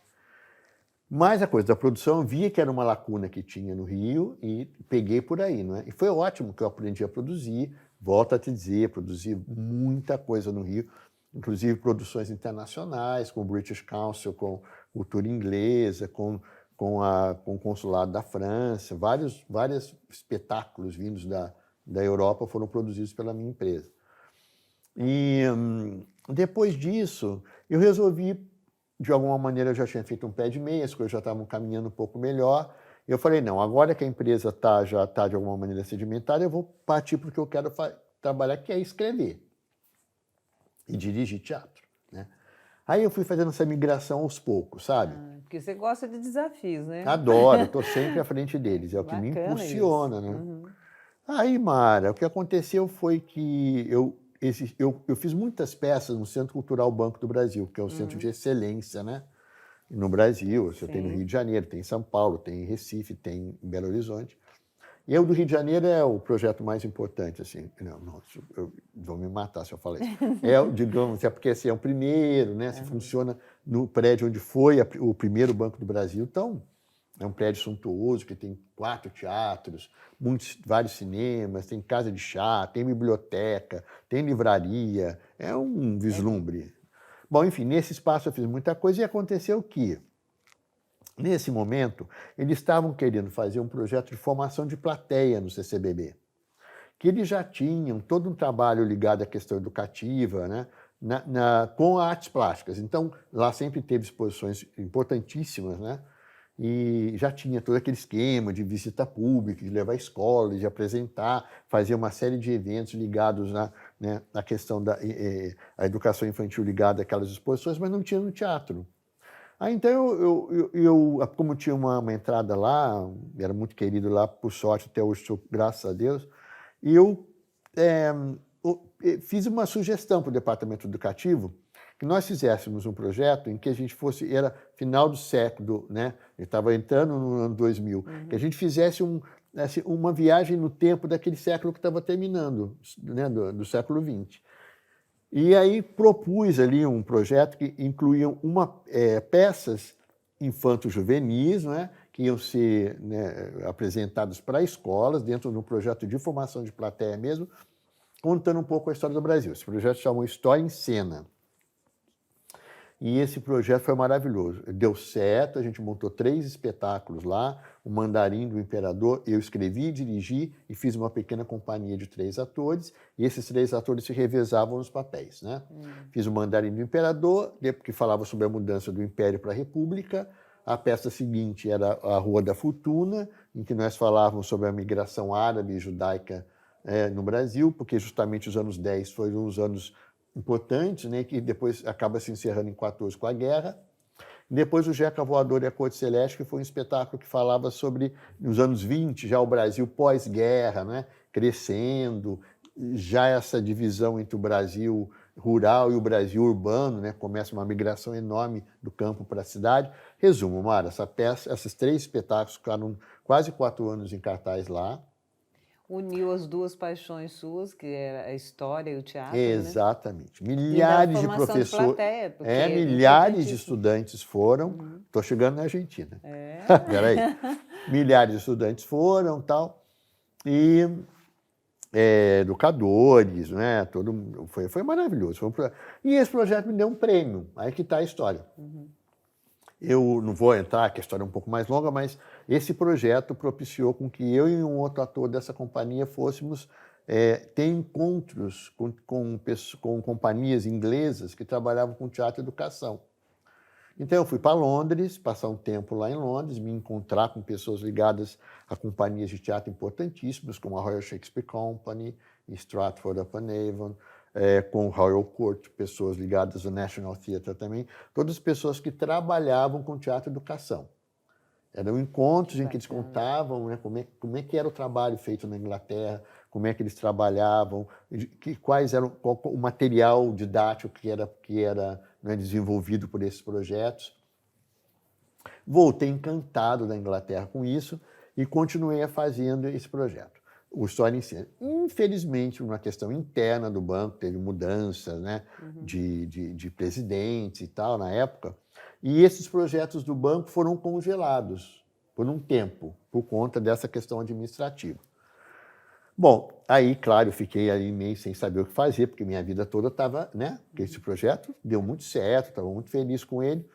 Mas a coisa da produção, eu via que era uma lacuna que tinha no Rio e peguei por aí, não é? E foi ótimo que eu aprendi a produzir, volto a te dizer, produzi muita coisa no Rio, inclusive produções internacionais, com o British Council, com cultura inglesa, com o consulado da França, vários espetáculos vindos da Europa foram produzidos pela minha empresa. E depois disso, eu resolvi, de alguma maneira eu já tinha feito um pé de meia, as coisas já estavam caminhando um pouco melhor. Eu falei, não, agora que a empresa já está de alguma maneira sedimentada, eu vou partir para o que eu quero trabalhar, que é escrever e dirigir teatro, né? Aí eu fui fazendo essa migração aos poucos, sabe? Porque você gosta de desafios, né? Adoro, estou sempre à frente deles, é o que me Bacana impulsiona, isso. né? Uhum. Aí, Mara, o que aconteceu foi que eu fiz muitas peças no Centro Cultural Banco do Brasil, que é o centro de excelência, né? No Brasil, você tem no Rio de Janeiro, tem em São Paulo, tem em Recife, tem em Belo Horizonte. E o do Rio de Janeiro é o projeto mais importante, assim. Não, vão me matar se eu falar isso. Digamos, é porque assim, é o primeiro, né? Se funciona no prédio onde foi o primeiro Banco do Brasil. Então, é um prédio suntuoso que tem 4 teatros, vários cinemas, tem casa de chá, tem biblioteca, tem livraria. É um vislumbre. Bom, enfim, nesse espaço eu fiz muita coisa e aconteceu que, nesse momento, eles estavam querendo fazer um projeto de formação de plateia no CCBB, que eles já tinham todo um trabalho ligado à questão educativa, né, com artes plásticas. Então, lá sempre teve exposições importantíssimas, né, e já tinha todo aquele esquema de visita pública, de levar escolas, de apresentar, fazer uma série de eventos ligados na questão da a educação infantil ligada àquelas exposições, mas não tinha no teatro. Aí, então, eu como tinha uma entrada lá, era muito querido lá, por sorte, até hoje, graças a Deus, e eu fiz uma sugestão para o departamento educativo que nós fizéssemos um projeto em que a gente era final do século, né? Eu estava entrando no ano 2000, que a gente fizesse uma viagem no tempo daquele século que estava terminando, né? do século XX. E aí propus ali um projeto que incluía peças infanto-juvenis, né, que iam ser, né, apresentadas para escolas, dentro de um projeto de formação de plateia mesmo, contando um pouco a história do Brasil. Esse projeto se chamou História em Cena. E esse projeto foi maravilhoso. Deu certo, a gente montou 3 espetáculos lá, o Mandarim do Imperador, eu escrevi, dirigi e fiz uma pequena companhia de 3 atores, e esses 3 atores se revezavam nos papéis, né? Fiz o Mandarim do Imperador, que falava sobre a mudança do Império para a República. A peça seguinte era A Rua da Fortuna, em que nós falávamos sobre a migração árabe e judaica no Brasil, porque justamente os anos 10 foram os anos importantes, né, que depois acaba se encerrando em 14 com a guerra. Depois o Jeca Voador e a Corte Celeste, que foi um espetáculo que falava sobre, nos anos 20, já o Brasil pós-guerra, né, crescendo, já essa divisão entre o Brasil rural e o Brasil urbano, né, começa uma migração enorme do campo para a cidade. Resumo, Mara, esses 3 espetáculos ficaram quase 4 anos em cartaz lá. Uniu as 2 paixões suas, que era a história e o teatro, Exatamente. né? Milhares de professores. Plateia, milhares de estudantes foram. Estou chegando na Argentina. Peraí. Milhares de estudantes foram, tal. E educadores, né? Foi maravilhoso. E esse projeto me deu um prêmio. Aí que está a história. Eu não vou entrar, que a história é um pouco mais longa, mas esse projeto propiciou com que eu e um outro ator dessa companhia fôssemos ter encontros com companhias inglesas que trabalhavam com teatro e educação. Então, eu fui para Londres, passar um tempo lá em Londres, me encontrar com pessoas ligadas a companhias de teatro importantíssimas, como a Royal Shakespeare Company, em Stratford-upon-Avon, com o Royal Court, pessoas ligadas ao National Theatre também, todas pessoas que trabalhavam com teatro e educação. Eram encontros em que eles contavam, né, como é que era o trabalho feito na Inglaterra, como é que eles trabalhavam, qual o material didático que era né, desenvolvido por esses projetos. Voltei encantado da Inglaterra com isso e continuei fazendo esse projeto. O História em Cena. Infelizmente, uma questão interna do banco, teve mudanças, né, de presidentes e tal na época, E esses projetos do banco foram congelados por um tempo, por conta dessa questão administrativa. Bom, aí, claro, eu fiquei aí meio sem saber o que fazer, porque minha vida toda estava, né? Porque esse projeto deu muito certo, estava muito feliz com ele.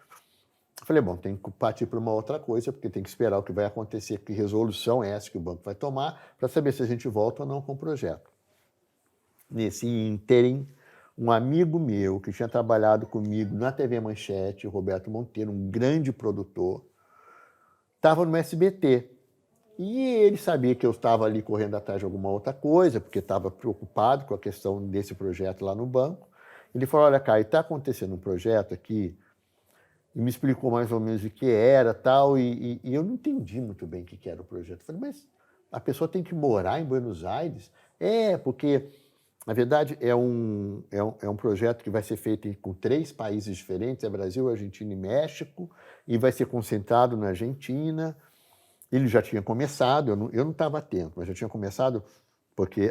Falei, bom, tem que partir para uma outra coisa, porque tem que esperar o que vai acontecer, que resolução é essa que o banco vai tomar, para saber se a gente volta ou não com o projeto. Nesse ínterim, um amigo meu que tinha trabalhado comigo na TV Manchete, o Roberto Monteiro, um grande produtor, estava no SBT. E ele sabia que eu estava ali correndo atrás de alguma outra coisa, porque estava preocupado com a questão desse projeto lá no banco. Ele falou, olha, Caio, está acontecendo um projeto aqui, e me explicou mais ou menos o que era tal, e eu não entendi muito bem o que era o projeto. Eu falei, mas a pessoa tem que morar em Buenos Aires? Porque, na verdade, é um projeto que vai ser feito com 3 países diferentes, é Brasil, Argentina e México, e vai ser concentrado na Argentina. Ele já tinha começado, eu não estava atento, mas já tinha começado porque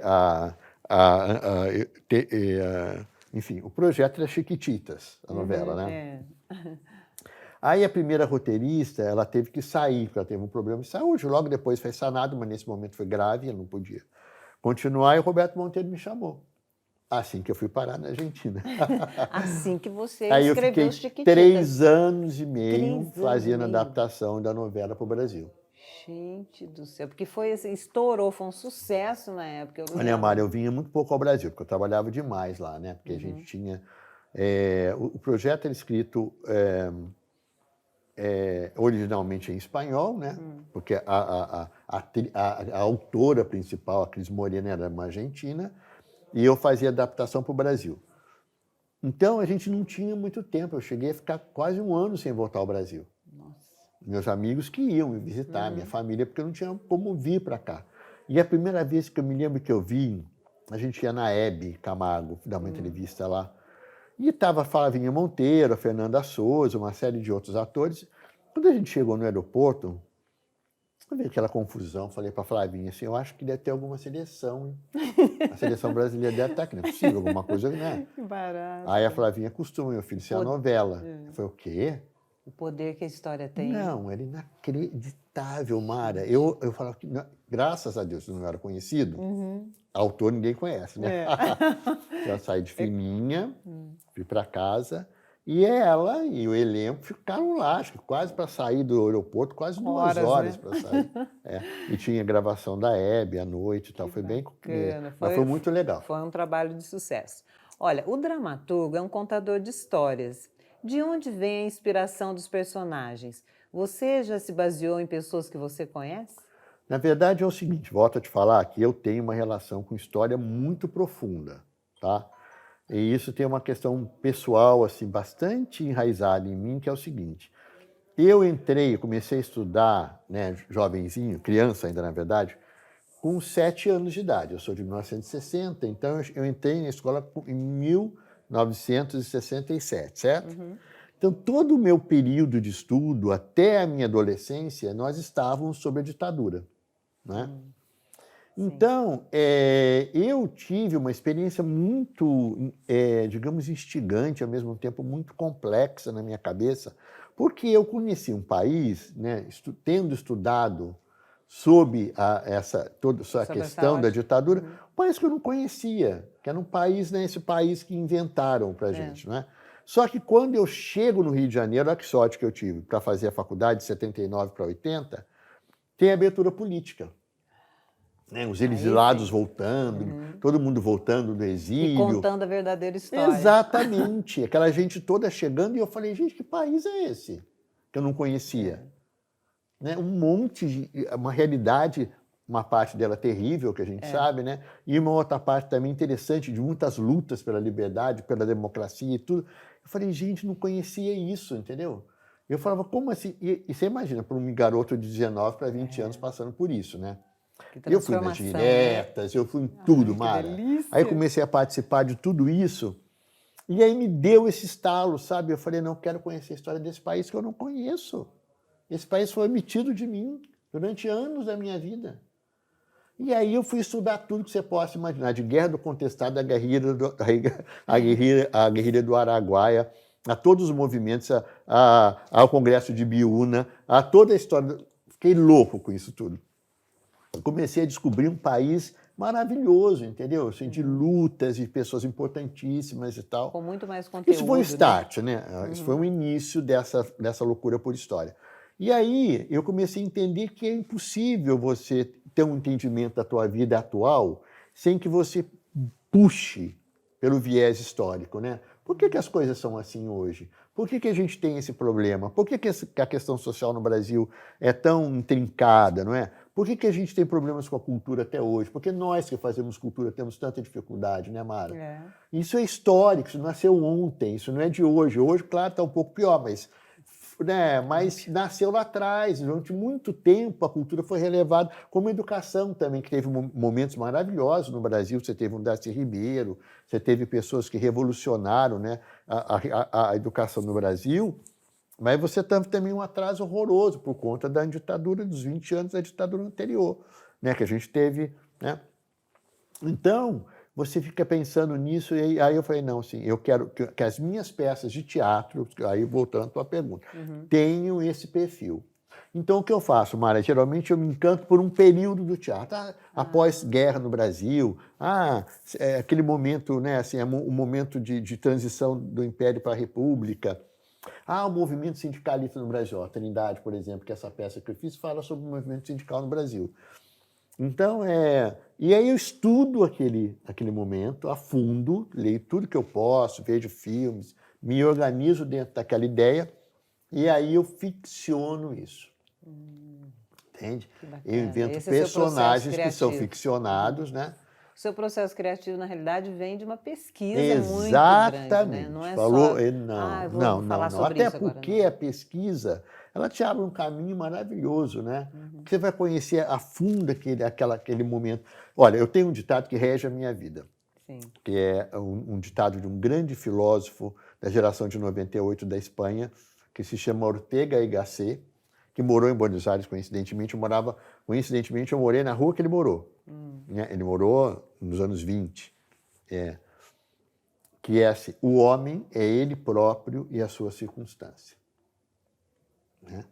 enfim, o projeto era Chiquititas, a novela, né? Aí a primeira roteirista, ela teve que sair, porque ela teve um problema de saúde, logo depois foi sanado, mas nesse momento foi grave, ela não podia continuar, e o Roberto Monteiro me chamou. Assim que eu fui parar na Argentina. Assim que você Aí eu escreveu fiquei Chiquititas. 3 anos e meio 3 anos fazendo e a meio. adaptação da novela para o Brasil. Gente do céu, porque foi assim, estourou, foi um sucesso na época. Olha, Mara, eu vinha muito pouco ao Brasil, porque eu trabalhava demais lá, né? Porque a gente tinha... o projeto era escrito originalmente em espanhol, né? Porque a autora principal, a Cris Morena, era uma argentina, e eu fazia adaptação para o Brasil. Então, a gente não tinha muito tempo. Eu cheguei a ficar quase 1 ano sem voltar ao Brasil. Meus amigos que iam me visitar, minha família, porque eu não tinha como vir para cá. E a primeira vez que eu me lembro que eu vim, a gente ia na Hebe Camargo dar uma entrevista lá. E estava a Flavinha Monteiro, a Fernanda Souza, uma série de outros atores. Quando a gente chegou no aeroporto, eu vi aquela confusão, falei para a Flavinha assim, eu acho que deve ter alguma seleção. A seleção brasileira deve estar aqui, não é possível, alguma coisa, né? Que barato. Aí a Flavinha costuma, meu filho, isso é a novela. Eu falei, o quê? O poder que a história tem. Não, era inacreditável, Mara. Eu falava que, graças a Deus, eu não era conhecido. Autor ninguém conhece, né? Eu saí de fininha, fui para casa, e ela e o elenco ficaram lá, acho que quase para sair do aeroporto, quase 2 horas né? para sair. E tinha gravação da Hebe à noite e tal, foi bem... Mas foi muito legal. Foi um trabalho de sucesso. Olha, o dramaturgo é um contador de histórias. De onde vem a inspiração dos personagens? Você já se baseou em pessoas que você conhece? Na verdade, é o seguinte, volto a te falar que eu tenho uma relação com história muito profunda, tá? E isso tem uma questão pessoal, assim, bastante enraizada em mim, que é o seguinte. Eu comecei a estudar, né, jovenzinho, criança ainda, na verdade, com 7 anos de idade. Eu sou de 1960, então eu entrei na escola em 1967, certo? Então, todo o meu período de estudo, até a minha adolescência, nós estávamos sob a ditadura, né? Então, eu tive uma experiência muito, digamos, instigante, ao mesmo tempo muito complexa na minha cabeça, porque eu conheci um país, né, tendo estudado sobre toda essa questão da ditadura, um país que eu não conhecia, que era um país, né, esse país que inventaram para a gente, né? Só que quando eu chego no Rio de Janeiro, olha que sorte que eu tive para fazer a faculdade de 79 para 80, tem abertura política. Né, os exilados voltando, todo mundo voltando do exílio. E contando a verdadeira história. Exatamente. Aquela gente toda chegando e eu falei, gente, que país é esse? Que eu não conhecia. Né, uma realidade, uma parte dela terrível, que a gente sabe, né? E uma outra parte também interessante, de muitas lutas pela liberdade, pela democracia e tudo. Eu falei, gente, não conhecia isso, entendeu? Eu falava, como assim? E você imagina, para um garoto de 19 para 20 anos passando por isso, né? Eu fui nas diretas, eu fui em tudo, Mara. Aí comecei a participar de tudo isso, e aí me deu esse estalo, sabe? Eu falei, não, eu quero conhecer a história desse país que eu não conheço. Esse país foi omitido de mim durante anos da minha vida. E aí eu fui estudar tudo que você possa imaginar, de Guerra do Contestado, a guerrilha do Araguaia, a todos os movimentos, ao Congresso de Biúna, a toda a história. Fiquei louco com isso tudo. Eu comecei a descobrir um país maravilhoso, entendeu? Assim, de lutas, de pessoas importantíssimas e tal. Com muito mais conteúdo. Isso foi o start, né? Isso foi o início dessa loucura por história. E aí eu comecei a entender que é impossível você ter um entendimento da tua vida atual sem que você puxe pelo viés histórico, né? Por que as coisas são assim hoje? Por que a gente tem esse problema? Por que a questão social no Brasil é tão intrincada, não é? Por que a gente tem problemas com a cultura até hoje? Porque nós que fazemos cultura temos tanta dificuldade, né, Mara? É. Isso é histórico, isso nasceu ontem, isso não é de hoje. Hoje, claro, está um pouco pior, mas nasceu lá atrás. Durante muito tempo a cultura foi relevada, como a educação também, que teve momentos maravilhosos no Brasil. Você teve um Darcy Ribeiro, você teve pessoas que revolucionaram, né, a educação no Brasil, mas você teve também um atraso horroroso por conta da ditadura dos 20 anos da ditadura anterior, né, que a gente teve, né? Então, você fica pensando nisso, e aí eu falei, não, sim, eu quero que as minhas peças de teatro, aí voltando à tua pergunta, tenham esse perfil. Então, o que eu faço, Mara? Geralmente eu me encanto por um período do teatro. Após guerra no Brasil, aquele momento, né, assim, um momento de transição do Império para a República. O movimento sindicalista no Brasil. A Trindade, por exemplo, que é essa peça que eu fiz, fala sobre o movimento sindical no Brasil. Então, e aí eu estudo aquele momento a fundo, leio tudo que eu posso, vejo filmes, me organizo dentro daquela ideia e aí eu ficciono isso. Entende? Eu invento personagens que são ficcionados, né? O seu processo criativo, na realidade, vem de uma pesquisa muito Exatamente. grande, né? Não é Falou, só, vou falar sobre Até isso porque agora, não. a pesquisa, ela te abre um caminho maravilhoso, né? Porque você vai conhecer a fundo aquele momento. Olha, eu tenho um ditado que rege a minha vida, Sim. que é um ditado de um grande filósofo da geração de 98 da Espanha, que se chama Ortega y Gasset, que morou em Buenos Aires, coincidentemente. Eu morei na rua que ele morou. Né? Ele morou nos anos 20. Que é assim, o homem é ele próprio e a sua circunstância. Né?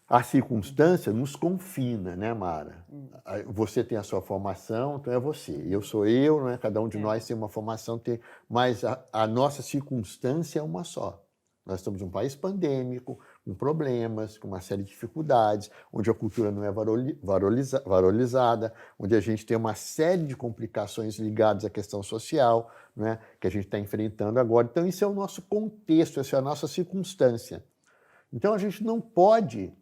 A circunstância nos confina, né, Mara? Você tem a sua formação, então é você. Eu sou eu, não é? Cada um de nós tem uma formação, mas a nossa circunstância é uma só. Nós estamos em um país pandêmico, com problemas, com uma série de dificuldades, onde a cultura não é valorizada, onde a gente tem uma série de complicações ligadas à questão social, né, que a gente está enfrentando agora. Então, isso é o nosso contexto, essa é a nossa circunstância. Então, a gente não pode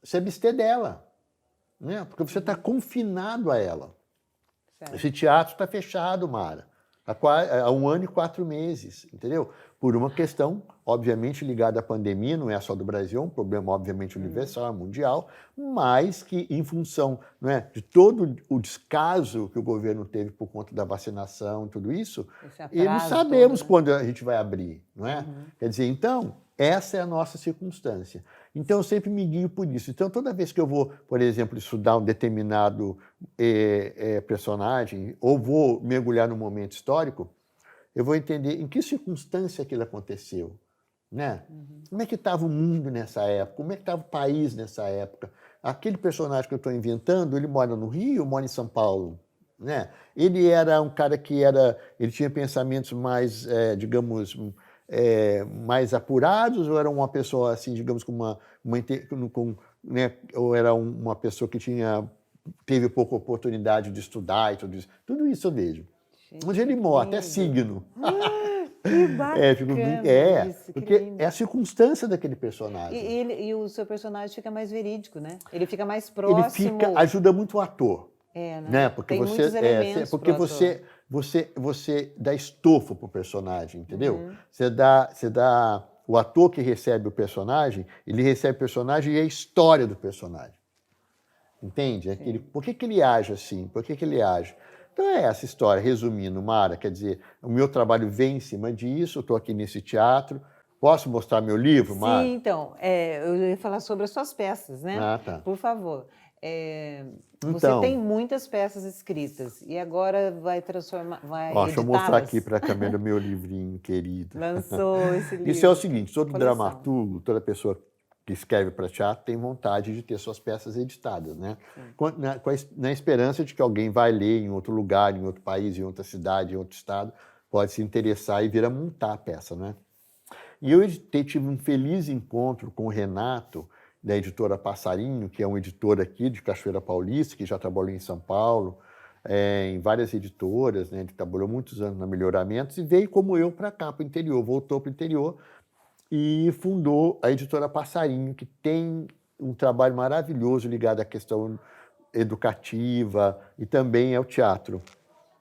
se abster dela, né, porque você está confinado a ela. Certo. Esse teatro está fechado, Mara, há 1 ano e 4 meses, entendeu? Por uma questão, obviamente, ligada à pandemia, não é só do Brasil, é um problema, obviamente, universal, mundial, mas que, em função, não é, de todo o descaso que o governo teve por conta da vacinação e tudo isso, e não sabemos quando a gente vai abrir, não é? Quer dizer, então, essa é a nossa circunstância. Então, eu sempre me guio por isso. Então, toda vez que eu vou, por exemplo, estudar um determinado personagem, ou vou mergulhar num momento histórico, eu vou entender em que circunstância aquilo aconteceu, né? Como é que estava o mundo nessa época? Como é que estava o país nessa época? Aquele personagem que eu estou inventando, ele mora no Rio, mora em São Paulo, né? Ele era um cara ele tinha pensamentos mais, digamos, mais apurados, ou era uma pessoa assim, digamos, né? Ou era uma pessoa que teve pouca oportunidade de estudar e tudo isso. Tudo isso eu vejo. Onde ele mora, até signo. Que bacana isso, porque é a circunstância daquele personagem. E o seu personagem fica mais verídico, né? Ele fica mais próximo. Ajuda muito o ator. Né? Porque tem muitos elementos porque você dá estofo para o personagem, entendeu? O ator que recebe o personagem, ele recebe o personagem e a história do personagem. Entende? Por que ele age assim? Por que ele age? Então é essa história, resumindo, Mara, quer dizer, o meu trabalho vem em cima disso, eu estou aqui nesse teatro. Posso mostrar meu livro, Mara? Sim, então, eu ia falar sobre as suas peças, né? Tá. Por favor. Você Então, tem muitas peças escritas e agora vai deixa eu mostrar editá-las. aqui para a câmera meu livrinho querido. Lançou esse livro. Isso é o seguinte, todo Coleção. dramaturgo, toda pessoa que escreve para teatro tem vontade de ter suas peças editadas, né? Na esperança de que alguém vai ler em outro lugar, em outro país, em outra cidade, em outro estado, pode se interessar e vir a montar a peça, né? E eu tive um feliz encontro com o Renato, da editora Passarinho, que é um editor aqui de Cachoeira Paulista, que já trabalhou em São Paulo, em várias editoras, né? Ele trabalhou muitos anos na Melhoramentos e veio como eu para cá, para o interior, voltou para o interior e fundou a editora Passarinho, que tem um trabalho maravilhoso ligado à questão educativa e também ao teatro.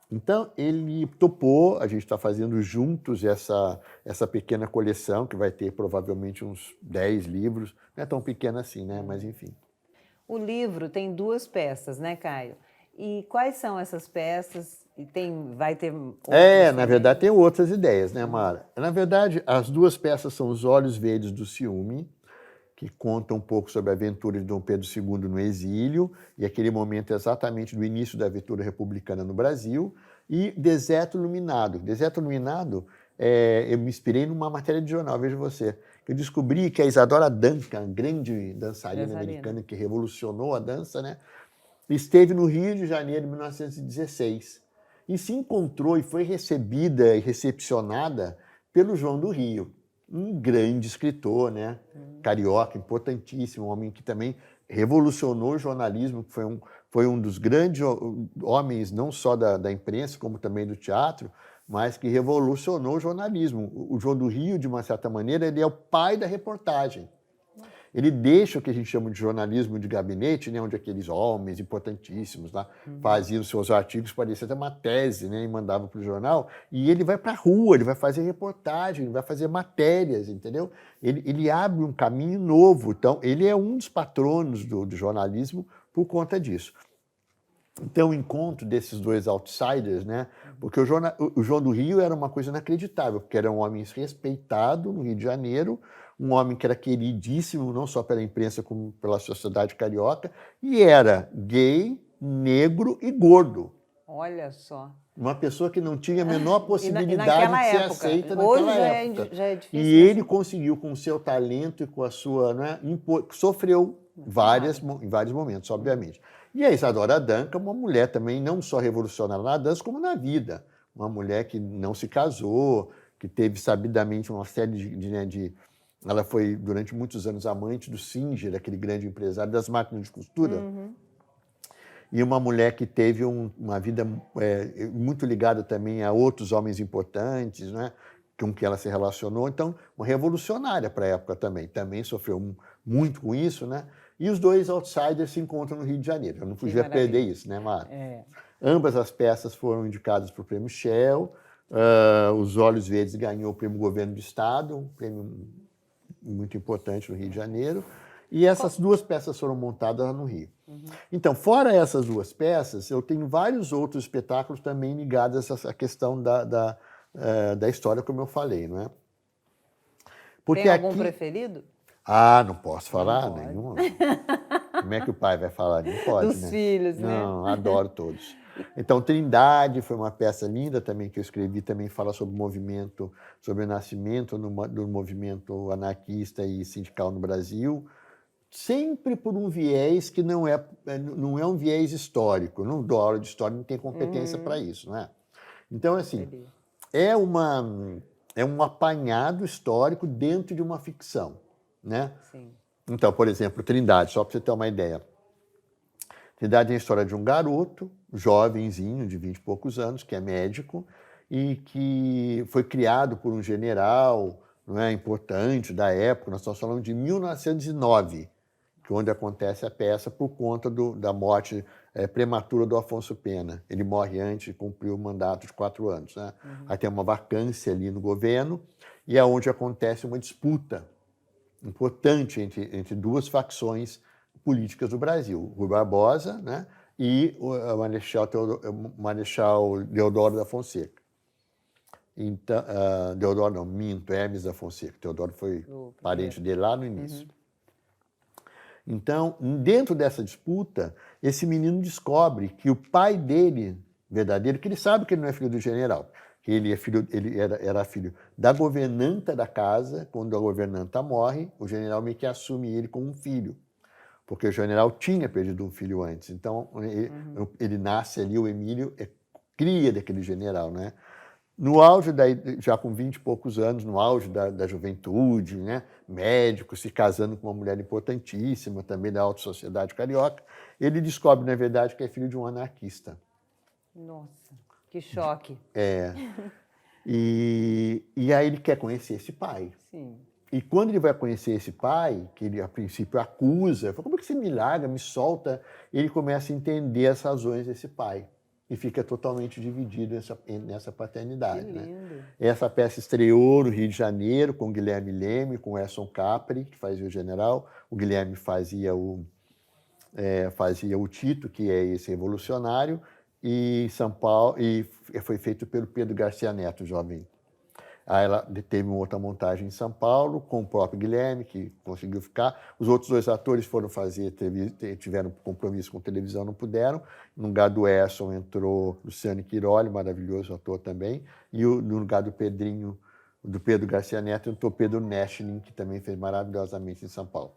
Então, ele topou, a gente está fazendo juntos essa pequena coleção, que vai ter provavelmente uns 10 livros. Não é tão pequena assim, né? Mas, enfim. O livro tem 2 peças, né, Caio? E quais são essas peças? E vai ter outras na também? verdade, tem outras ideias, né, Mara? Na verdade, as 2 peças são Os Olhos Verdes do Ciúme, que conta um pouco sobre a aventura de Dom Pedro II no exílio, e aquele momento exatamente do início da aventura republicana no Brasil, e Deserto Iluminado. Deserto Iluminado, eu me inspirei numa matéria de jornal, veja você, que eu descobri que a Isadora Duncan, grande dançarina americana que revolucionou a dança, né, esteve no Rio de Janeiro em 1916, e se encontrou e foi recebida e recepcionada pelo João do Rio, um grande escritor, né? Carioca, importantíssimo, um homem que também revolucionou o jornalismo, que foi um dos grandes homens, não só da imprensa, como também do teatro, mas que revolucionou o jornalismo. O João do Rio, de uma certa maneira, ele é o pai da reportagem. Ele deixa o que a gente chama de jornalismo de gabinete, né, onde aqueles homens importantíssimos lá faziam seus artigos, parecia até uma tese, né, e mandavam para o jornal, e ele vai para a rua, ele vai fazer reportagem, ele vai fazer matérias, entendeu? Ele abre um caminho novo, então ele é um dos patronos do jornalismo por conta disso. Então, o encontro desses 2 outsiders, né? Porque o João do Rio era uma coisa inacreditável, porque era um homem respeitado no Rio de Janeiro, um homem que era queridíssimo, não só pela imprensa, como pela sociedade carioca, e era gay, negro e gordo. Olha só. Uma pessoa que não tinha a menor possibilidade naquela de ser época. aceita Hoje naquela época. Já é difícil. E ele conseguiu, com o seu talento e com a sua... Né, sofreu em vários momentos, obviamente. E a Isadora Duncan, uma mulher também não só revolucionária na dança, como na vida. Uma mulher que não se casou, que teve sabidamente uma série de ela foi, durante muitos anos, amante do Singer, aquele grande empresário das máquinas de costura. E uma mulher que teve uma vida muito ligada também a outros homens importantes, né, com que ela se relacionou. Então, uma revolucionária para a época também. Também sofreu muito com isso, né? E os 2 outsiders se encontram no Rio de Janeiro. Eu não podia perder isso, né, Mara? Ambas as peças foram indicadas para o Prêmio Shell. Os Olhos Verdes ganhou o Prêmio Governo do Estado, um prêmio muito importante no Rio de Janeiro. E essas 2 peças foram montadas lá no Rio. Então, fora essas 2 peças, eu tenho vários outros espetáculos também ligados a essa questão da história, como eu falei, não é? Porque tem algum preferido? Não posso falar nenhum. Como é que o pai vai falar? Não pode, Dos né? filhos, né? Não, adoro todos. Então, Trindade foi uma peça linda também que eu escrevi, também fala sobre o movimento, sobre o nascimento do movimento anarquista e sindical no Brasil, sempre por um viés que não é um viés histórico. Não dou aula de história, não tenho competência para isso, não é? Então, assim, é um apanhado histórico dentro de uma ficção, né? Sim. Então, por exemplo, Trindade, só para você ter uma ideia. Trindade é a história de um garoto, jovenzinho, de 20 e poucos anos, que é médico e que foi criado por um general, não é, importante da época. Nós estamos falando de 1909, que é onde acontece a peça por conta da morte prematura do Afonso Pena. Ele morre antes de cumprir o mandato de 4 anos. Né? Aí tem uma vacância ali no governo e é onde acontece uma disputa importante entre 2 facções políticas do Brasil, Rui Barbosa, né, e o Marechal Deodoro da Fonseca. Então, Deodoro não, minto, Hermes da Fonseca. Teodoro foi parente dele lá no início. Então, dentro dessa disputa, esse menino descobre que o pai dele, verdadeiro, que ele sabe que ele não é filho do general, que era filho da governanta da casa. Quando a governanta morre, o general meio que assume ele como um filho, porque o general tinha perdido um filho antes. Então, ele nasce ali, o Emílio é cria daquele general, né? No auge, já com 20 e poucos anos, no auge da juventude, né? Médico, se casando com uma mulher importantíssima, também da alta sociedade carioca, ele descobre, na verdade, que é filho de um anarquista. Nossa, que choque. E aí ele quer conhecer esse pai. Sim. E quando ele vai conhecer esse pai, que ele a princípio acusa, fala, como é que você me larga, me solta? Ele começa a entender as razões desse pai. E fica totalmente dividido nessa paternidade. Que lindo. Né? Essa peça estreou no Rio de Janeiro com Guilherme Leme, com Edson Capri, que fazia o general. O Guilherme fazia o Tito, que é esse revolucionário, e São Paulo, e foi feito pelo Pedro Garcia Neto, jovem. Aí ela teve uma outra montagem em São Paulo, com o próprio Guilherme, que conseguiu ficar. Os outros 2 atores foram tiveram compromisso com televisão, não puderam. No lugar do Edson entrou Luciano Quiroli, maravilhoso ator também. E no lugar do Pedro Garcia Neto, entrou Pedro Neschlin, que também fez maravilhosamente em São Paulo.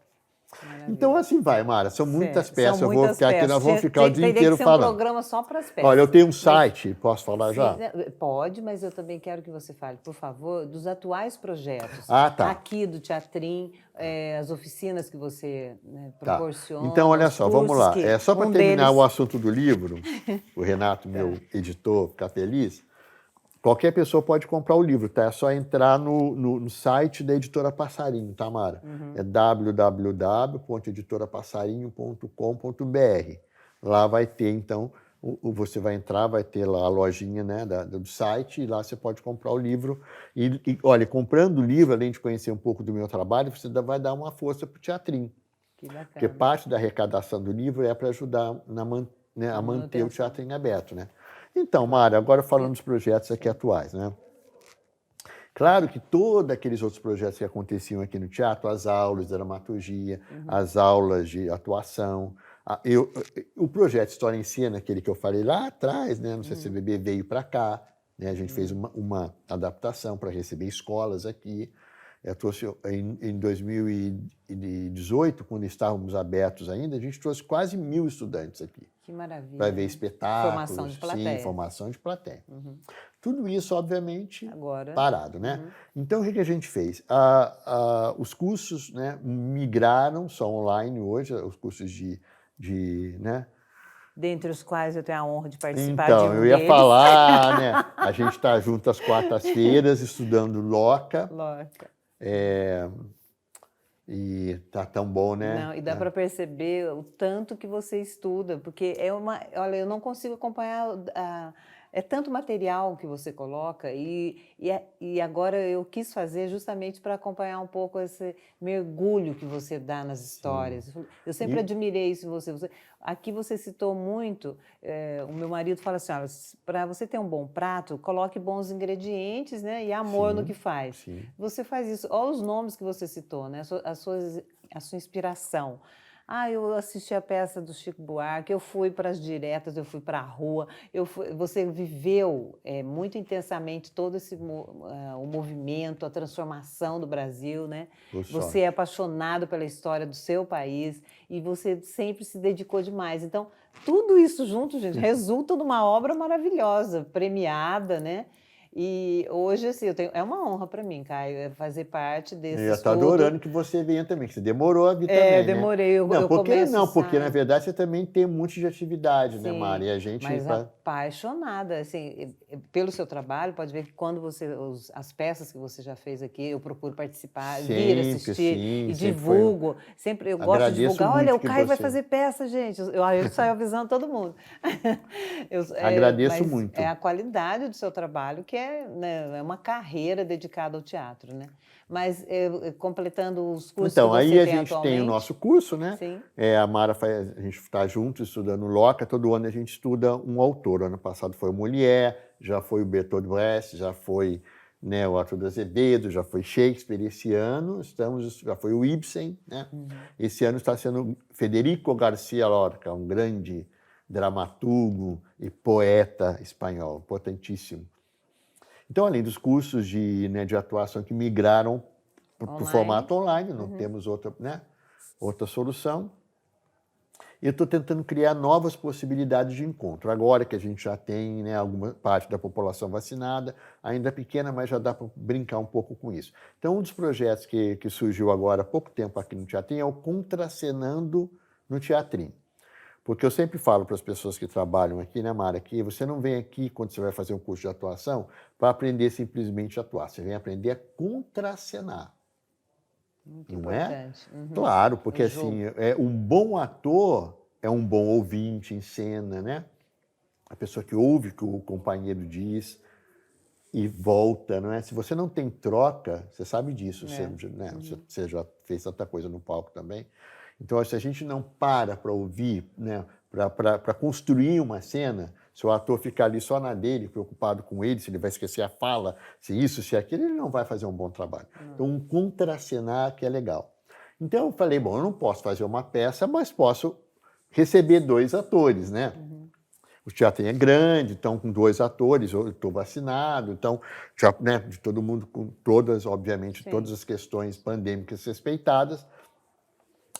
Maravilha. Então, assim vai, Mara. São muitas peças. São muitas peças. Nós vamos ficar o dia inteiro Teria que ser falando. um programa só para as peças. Olha, eu tenho um site, posso falar já? Pode, mas eu também quero que você fale, por favor, dos atuais projetos. Tá. Aqui do Teatrim, as oficinas que você proporciona. Então, olha só, vamos lá. Só para terminar o assunto do livro, o Renato, meu editor, ficar feliz. Qualquer pessoa pode comprar o livro, tá? É só entrar no site da Editora Passarinho, tá, Mara? É www.editorapassarinho.com.br. Lá vai ter, então, você vai entrar, vai ter lá a lojinha, né, do site, e lá você pode comprar o livro. E olha, comprando o livro, além de conhecer um pouco do meu trabalho, você vai dar uma força para o Teatrim. Que bacana. Porque parte da arrecadação do livro é para ajudar a manter o Teatrim aberto, né? Então, Mara, agora falando dos projetos aqui atuais, né? Claro que todos aqueles outros projetos que aconteciam aqui no teatro, as aulas de dramaturgia, as aulas de atuação, o projeto História em Cena, aquele que eu falei lá atrás, né, no CCBB, veio para cá, né, a gente fez uma adaptação para receber escolas aqui. Eu trouxe, em 2018, quando estávamos abertos ainda, a gente trouxe quase 1.000 estudantes aqui. Que maravilha. Para ver espetáculos. Formação de plateia. Sim, formação de plateia. Tudo isso, obviamente, agora parado, né? Então, o que a gente fez? Os cursos, né, migraram, são online hoje, os cursos né? Dentre os quais eu tenho a honra de participar então, de um eu ia deles. falar, né? A gente está junto às quartas-feiras estudando Loca. E tá tão bom, né? Não, e dá para perceber o tanto que você estuda, porque olha, eu não consigo acompanhar é tanto material que você coloca e agora eu quis fazer justamente para acompanhar um pouco esse mergulho que você dá nas histórias. Eu sempre admirei isso em você. Aqui você citou muito, o meu marido fala assim, para você ter um bom prato, coloque bons ingredientes, né, e amor no que faz. Sim. Você faz isso. Olha os nomes que você citou, né, a sua inspiração. Eu assisti a peça do Chico Buarque, eu fui para as diretas, eu fui para a rua, você viveu muito intensamente todo o movimento, a transformação do Brasil, né? Você é apaixonado pela história do seu país e você sempre se dedicou demais. Então, tudo isso junto, gente, resulta numa obra maravilhosa, premiada, né? E hoje, assim, é uma honra para mim, Caio, fazer parte desse estudo. Eu estou adorando que você venha também, que você demorou a vir também, demorei. Né? Porque na verdade você também tem um monte de atividade, né, Mari? E a gente... Mas apaixonada, assim, pelo seu trabalho, pode ver que quando as peças que você já fez aqui, eu procuro participar, vir assistir e divulgo. Sempre eu gosto de divulgar. Olha, o Caio vai fazer peça, gente. Eu saio avisando todo mundo. Agradeço muito. É a qualidade do seu trabalho que é uma carreira dedicada ao teatro, né? Mas completando os cursos que você tem atualmente... Então, aí a gente tem o nosso curso, né? Sim. A Mara a gente está junto estudando Loca, todo ano a gente estuda um autor. Ano passado foi o Molière, já foi o Bertolt Brecht, já foi né, o Arthur Azevedo, já foi Shakespeare. Esse ano já foi o Ibsen, né? Esse ano está sendo Federico García Lorca, um grande dramaturgo e poeta espanhol, importantíssimo. Então, além dos cursos de atuação que migraram para o formato online, não temos outra solução. Eu estou tentando criar novas possibilidades de encontro. Agora que a gente já tem, né, alguma parte da população vacinada, ainda pequena, mas já dá para brincar um pouco com isso. Então, um dos projetos que surgiu agora há pouco tempo aqui no Teatrinho é o Contracenando no Teatrinho. Porque eu sempre falo para as pessoas que trabalham aqui, né, Mara, que você não vem aqui, quando você vai fazer um curso de atuação, para aprender simplesmente a atuar. Você vem aprender a contracenar. Muito não importante. é? Claro, porque assim, um bom ator é um bom ouvinte em cena, né? A pessoa que ouve o que o companheiro diz e volta, não é? Se você não tem troca, você sabe disso, você já fez tanta coisa no palco também. Então, se a gente não para ouvir, né, para construir uma cena, se o ator ficar ali só na dele, preocupado com ele, se ele vai esquecer a fala, se isso, se aquilo, ele não vai fazer um bom trabalho. Então, um contracenar que é legal. Então, eu falei, bom, eu não posso fazer uma peça, mas posso receber 2 atores, né? O teatro é grande, então com 2 atores, eu estou vacinado, então, já, né, de todo mundo, com todas, obviamente, todas as questões pandêmicas respeitadas,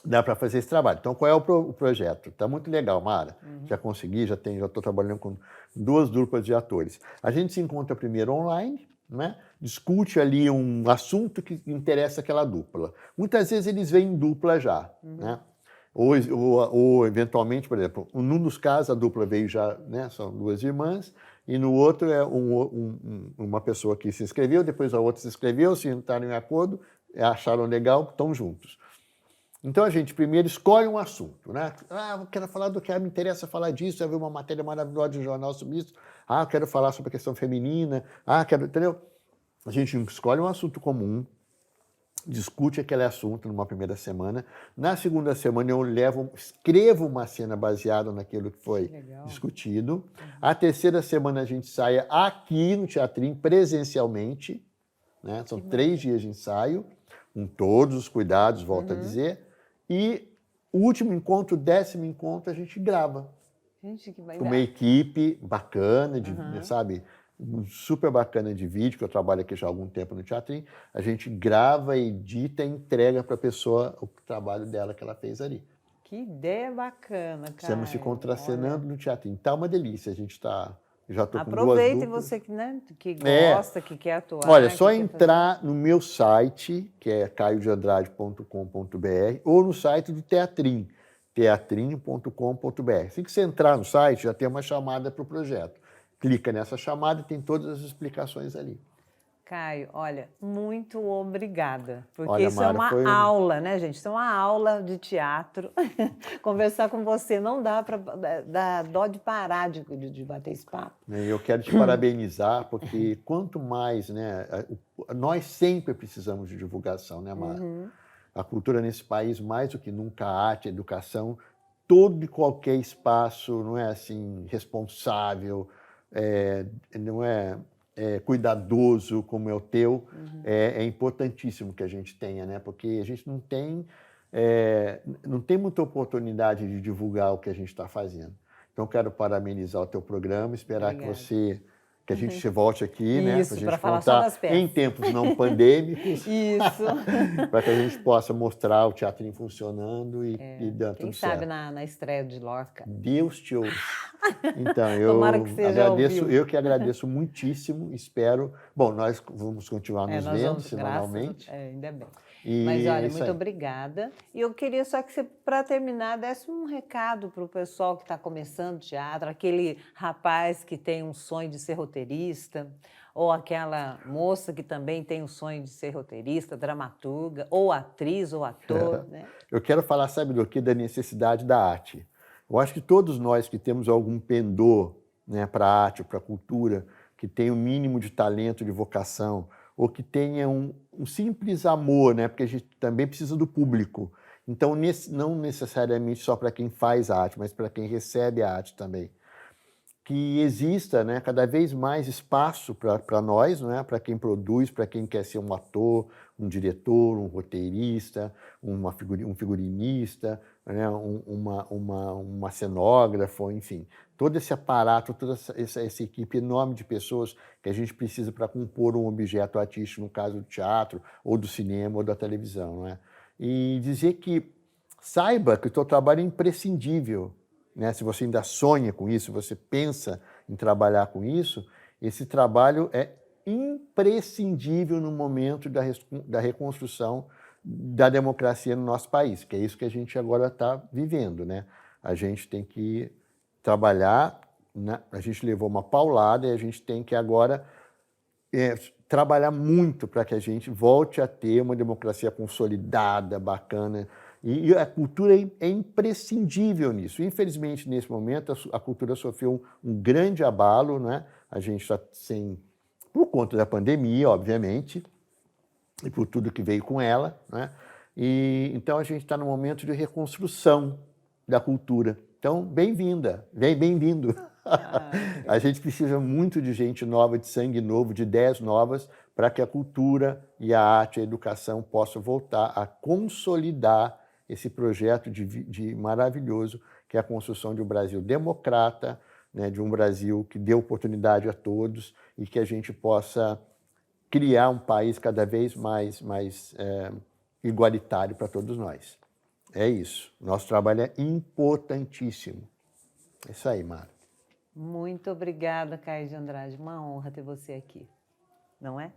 dá para fazer esse trabalho. Então, qual é o projeto? Está muito legal, Mara. Já consegui, já estou trabalhando com 2 duplas de atores. A gente se encontra primeiro online, né? Discute ali um assunto que interessa aquela dupla. Muitas vezes eles vêm em dupla já, né? Ou, eventualmente, por exemplo, num dos casos a dupla veio já, né? São 2 irmãs, e no outro é uma pessoa que se inscreveu, depois a outra se inscreveu, se entraram em acordo, acharam legal, estão juntos. Então, a gente primeiro escolhe um assunto, né? Eu quero falar do que me interessa falar disso, eu vi uma matéria maravilhosa de jornal sobre isso. Eu quero falar sobre a questão feminina. Entendeu? A gente escolhe um assunto comum, discute aquele assunto numa primeira semana. Na segunda semana, eu escrevo uma cena baseada naquilo que foi discutido. A terceira semana, a gente sai aqui no Teatrinho, presencialmente, né? São 3 dias de ensaio, com todos os cuidados, volto a dizer. E o último encontro, o 10º encontro, a gente grava. Gente, que com uma equipe bacana, sabe? Super bacana de vídeo, que eu trabalho aqui já há algum tempo no Teatrinho. A gente grava, edita e entrega para a pessoa o trabalho dela que ela fez ali. Que ideia bacana, cara. Estamos se contracenando no Teatrinho. Tá uma delícia, a gente está... Já estou com 2 Aproveitem duplas. você que, né, que gosta, que quer atuar. Olha, só entrar no meu site, que é caiodeandrade.com.br, ou no site do Teatrinho, teatrinho.com.br. Assim que você entrar no site, já tem uma chamada para o projeto. Clica nessa chamada e tem todas as explicações ali. Caio, olha, muito obrigada, porque Olha, isso Mara, é uma aula, né, gente? Isso é uma aula de teatro. Conversar com você não dá para dar dó de parar de bater esse papo. Eu quero te parabenizar, porque quanto mais, né, nós sempre precisamos de divulgação, né, Mara? A cultura nesse país, mais do que nunca, a arte, a educação, todo e qualquer espaço, não é assim, responsável, não é cuidadoso como é o teu, é importantíssimo que a gente tenha, né? Porque a gente não tem muita oportunidade de divulgar o que a gente está fazendo. Então, quero parabenizar o teu programa, esperar que a gente volte aqui, né? Isso, para falar só das peças. Em tempos não pandêmicos. Isso. Para que a gente possa mostrar o Teatrinho funcionando e dando tudo certo. Quem sabe na estreia de Lorca. Deus te ouça. Então, Tomara que seja eu que agradeço muitíssimo, espero... Bom, nós vamos continuar nos vendo semanalmente. Ainda bem. Mas, olha, muito obrigada. E eu queria só que você, para terminar, desse um recado para o pessoal que está começando teatro, aquele rapaz que tem um sonho de ser roteirista, ou aquela moça que também tem um sonho de ser roteirista, dramaturga, ou atriz, ou ator. Né? Eu quero falar, sabe do que? Da necessidade da arte. Eu acho que todos nós que temos algum pendor, né, para a arte, para a cultura, que tem um mínimo de talento, de vocação, ou que tenha um simples amor, né, porque a gente também precisa do público. Então, não necessariamente só para quem faz a arte, mas para quem recebe a arte também. que exista, né, cada vez mais espaço para nós, né, para quem produz, para quem quer ser um ator, um diretor, um roteirista, um figurinista, né, uma cenógrafa, enfim. Todo esse aparato, toda essa equipe enorme de pessoas que a gente precisa para compor um objeto artístico, no caso do teatro, ou do cinema, ou da televisão. Né? E dizer que saiba que o teu trabalho é imprescindível. Né? Se você ainda sonha com isso, você pensa em trabalhar com isso, esse trabalho é imprescindível no momento da reconstrução da democracia no nosso país, que é isso que a gente agora está vivendo. Né? A gente tem que trabalhar, né? A gente levou uma paulada e a gente tem que agora trabalhar muito para que a gente volte a ter uma democracia consolidada, bacana. E a cultura é imprescindível nisso. Infelizmente, nesse momento, a cultura sofreu um grande abalo, né? A gente está sem, por conta da pandemia, obviamente, e por tudo que veio com ela, né? E então a gente está num momento de reconstrução da cultura. Então, bem-vinda, bem-vindo. A gente precisa muito de gente nova, de sangue novo, de ideias novas, para que a cultura e a arte e a educação possam voltar a consolidar esse projeto de maravilhoso, que é a construção de um Brasil democrata, né, de um Brasil que dê oportunidade a todos e que a gente possa criar um país cada vez mais igualitário para todos nós. É isso. Nosso trabalho é importantíssimo. É isso aí, Mara. Muito obrigada, Caio de Andrade. Uma honra ter você aqui, não é?